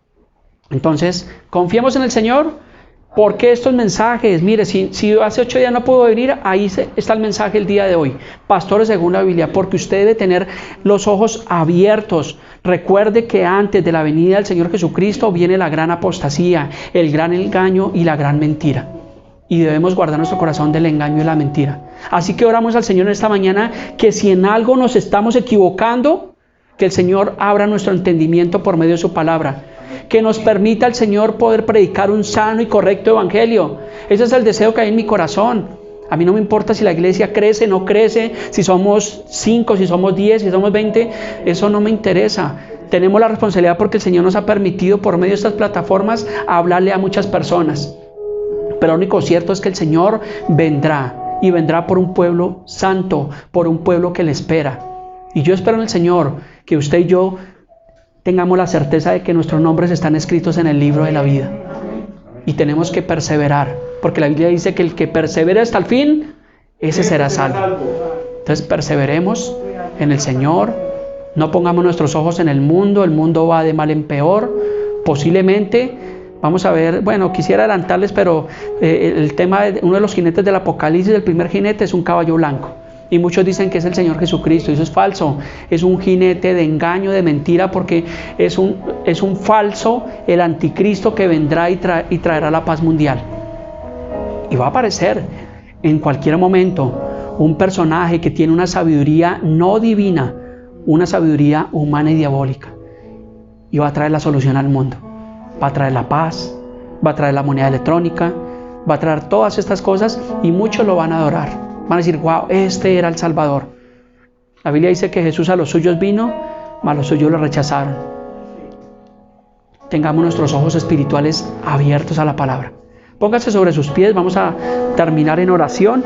Entonces, confiemos en el Señor. ¿Por qué estos mensajes? Mire, si hace 8 días no pudo venir, ahí está el mensaje el día de hoy. Pastores según la Biblia, porque usted debe tener los ojos abiertos. Recuerde que antes de la venida del Señor Jesucristo viene la gran apostasía, el gran engaño y la gran mentira. Y debemos guardar nuestro corazón del engaño y la mentira. Así que oramos al Señor en esta mañana que si en algo nos estamos equivocando, que el Señor abra nuestro entendimiento por medio de su palabra. Que nos permita el Señor poder predicar un sano y correcto evangelio. Ese es el deseo que hay en mi corazón. A mí no me importa si la iglesia crece, no crece, si somos 5, si somos 10, si somos 20, eso no me interesa. Tenemos la responsabilidad porque el Señor nos ha permitido por medio de estas plataformas hablarle a muchas personas. Pero lo único cierto es que el Señor vendrá, y vendrá por un pueblo santo, por un pueblo que le espera. Y yo espero en el Señor que usted y yo tengamos la certeza de que nuestros nombres están escritos en el libro de la vida. Y tenemos que perseverar, porque la Biblia dice que el que persevere hasta el fin, ese será salvo. Entonces perseveremos en el Señor, no pongamos nuestros ojos en el mundo va de mal en peor, posiblemente, vamos a ver, bueno, quisiera adelantarles, pero el tema de uno de los jinetes del Apocalipsis, el primer jinete es un caballo blanco, y muchos dicen que es el Señor Jesucristo, y eso es falso, es un jinete de engaño, de mentira, porque es un falso, el anticristo que vendrá y traerá la paz mundial, y va a aparecer en cualquier momento un personaje que tiene una sabiduría no divina, una sabiduría humana y diabólica, y va a traer la solución al mundo, va a traer la paz, va a traer la moneda electrónica, va a traer todas estas cosas, y muchos lo van a adorar, van a decir, wow, este era el Salvador. La Biblia dice que Jesús a los suyos vino, mas los suyos lo rechazaron. Tengamos nuestros ojos espirituales abiertos a la palabra. Póngase sobre sus pies, vamos a terminar en oración.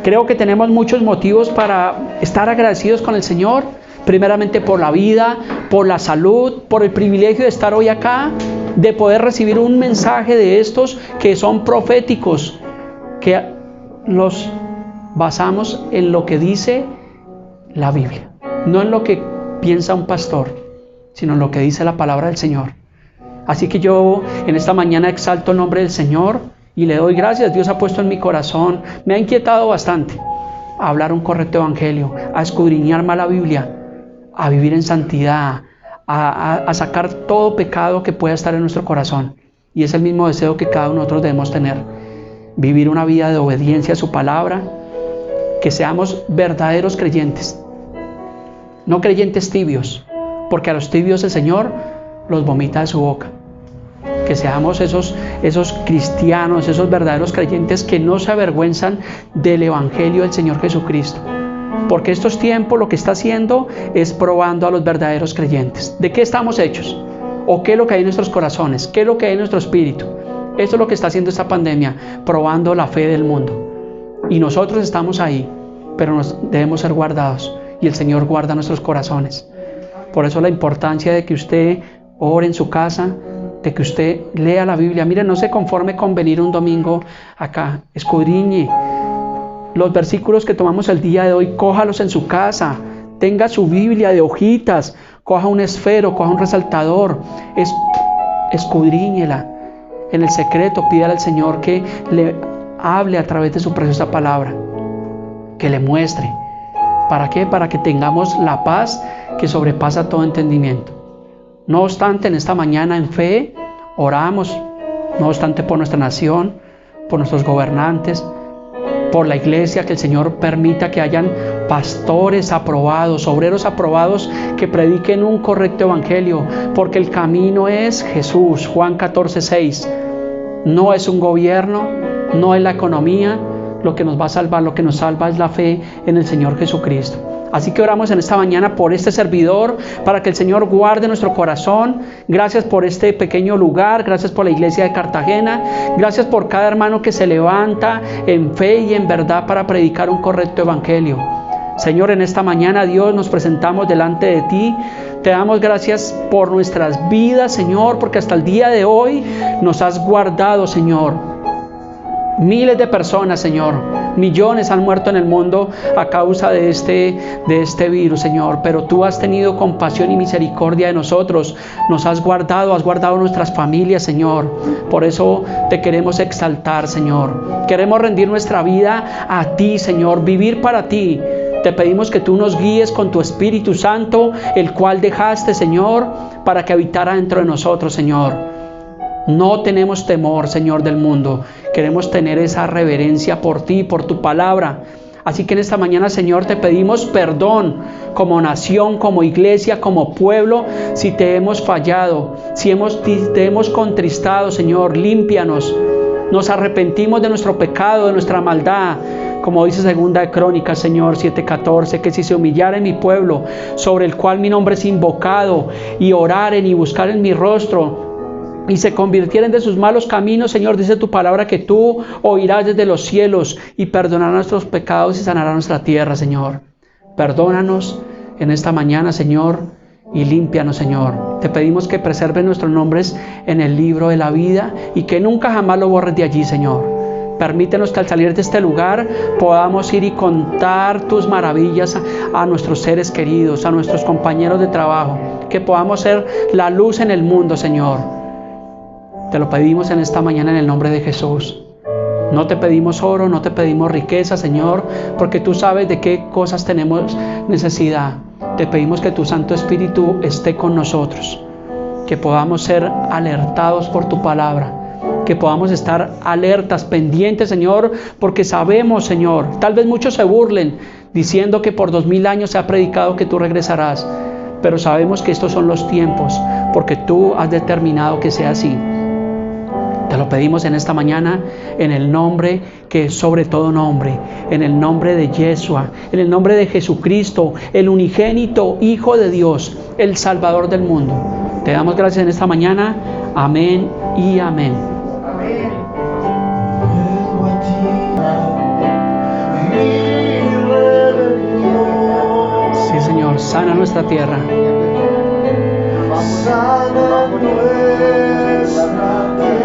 Creo que tenemos muchos motivos para estar agradecidos con el Señor, primeramente por la vida, por la salud, por el privilegio de estar hoy acá, de poder recibir un mensaje de estos que son proféticos, que los basamos en lo que dice la Biblia, no en lo que piensa un pastor, sino en lo que dice la palabra del Señor. Así que yo en esta mañana exalto el nombre del Señor y le doy gracias. Dios ha puesto en mi corazón, me ha inquietado bastante a hablar un correcto evangelio, a escudriñar más la Biblia, a vivir en santidad, a sacar todo pecado que pueda estar en nuestro corazón. Y es el mismo deseo que cada uno de nosotros debemos tener, vivir una vida de obediencia a su palabra, que seamos verdaderos creyentes, no creyentes tibios, porque a los tibios el Señor los vomita de su boca. Que seamos esos cristianos, esos verdaderos creyentes que no se avergüenzan del evangelio del Señor Jesucristo, porque estos tiempos lo que está haciendo es probando a los verdaderos creyentes. ¿De qué estamos hechos? ¿O qué es lo que hay en nuestros corazones? ¿Qué es lo que hay en nuestro espíritu? Esto es lo que está haciendo esta pandemia, probando la fe del mundo. Y nosotros estamos ahí, pero debemos ser guardados, y el Señor guarda nuestros corazones. Por eso la importancia de que usted ore en su casa, de que usted lea la Biblia. Mire, no se conforme con venir un domingo acá, escudriñe los versículos que tomamos el día de hoy, cójalos en su casa, tenga su Biblia de hojitas, coja un esfero, coja un resaltador, escudriñela en el secreto, pídale al Señor que le hable a través de su preciosa palabra, que le muestre. ¿Para qué? Para que tengamos la paz que sobrepasa todo entendimiento. No obstante, en esta mañana en fe oramos, no obstante por nuestra nación, por nuestros gobernantes, por la iglesia, que el Señor permita que hayan pastores aprobados, obreros aprobados, que prediquen un correcto evangelio, porque el camino es Jesús. Juan 14:6. No es un gobierno, no es la economía lo que nos va a salvar, lo que nos salva es la fe en el Señor Jesucristo. Así que oramos en esta mañana por este servidor, para que el Señor guarde nuestro corazón. Gracias por este pequeño lugar, gracias por la iglesia de Cartagena, gracias por cada hermano que se levanta en fe y en verdad para predicar un correcto evangelio. Señor, en esta mañana, Dios, nos presentamos delante de ti. Te damos gracias por nuestras vidas, Señor, porque hasta el día de hoy nos has guardado, Señor. Miles de personas, Señor, millones han muerto en el mundo a causa de este virus, Señor, pero tú has tenido compasión y misericordia de nosotros, nos has guardado nuestras familias, Señor. Por eso te queremos exaltar, Señor. Queremos rendir nuestra vida a ti, Señor, vivir para ti. Te pedimos que tú nos guíes con tu Espíritu Santo, el cual dejaste, Señor, para que habitara dentro de nosotros, Señor. No tenemos temor, Señor, del mundo. Queremos tener esa reverencia por ti, por tu palabra. Así que en esta mañana, Señor, te pedimos perdón como nación, como iglesia, como pueblo, si te hemos fallado, si te hemos contristado, Señor, límpianos. Nos arrepentimos de nuestro pecado, de nuestra maldad. Como dice Segunda de Crónicas, Señor, 7:14, que si se humillaren mi pueblo, sobre el cual mi nombre es invocado, y oraren y buscaren mi rostro, y se convirtieren de sus malos caminos, Señor, dice tu palabra que tú oirás desde los cielos y perdonarás nuestros pecados y sanarás nuestra tierra, Señor. Perdónanos en esta mañana, Señor, y límpianos, Señor. Te pedimos que preserves nuestros nombres en el libro de la vida y que nunca jamás lo borres de allí, Señor. Permítenos que al salir de este lugar podamos ir y contar tus maravillas a nuestros seres queridos, a nuestros compañeros de trabajo, que podamos ser la luz en el mundo, Señor. Te lo pedimos en esta mañana en el nombre de Jesús. No te pedimos oro, no te pedimos riqueza, Señor, porque tú sabes de qué cosas tenemos necesidad. Te pedimos que tu Santo Espíritu esté con nosotros, que podamos ser alertados por tu palabra, que podamos estar alertas, pendientes, Señor, porque sabemos, Señor, tal vez muchos se burlen diciendo que por 2000 años se ha predicado que tú regresarás, pero sabemos que estos son los tiempos, porque tú has determinado que sea así. Te lo pedimos en esta mañana, en el nombre que es sobre todo nombre, en el nombre de Yeshua, en el nombre de Jesucristo, el unigénito Hijo de Dios, el Salvador del mundo. Te damos gracias en esta mañana. Amén y amén. Amén. Sí, Señor, sana nuestra tierra. Sana nuestra tierra.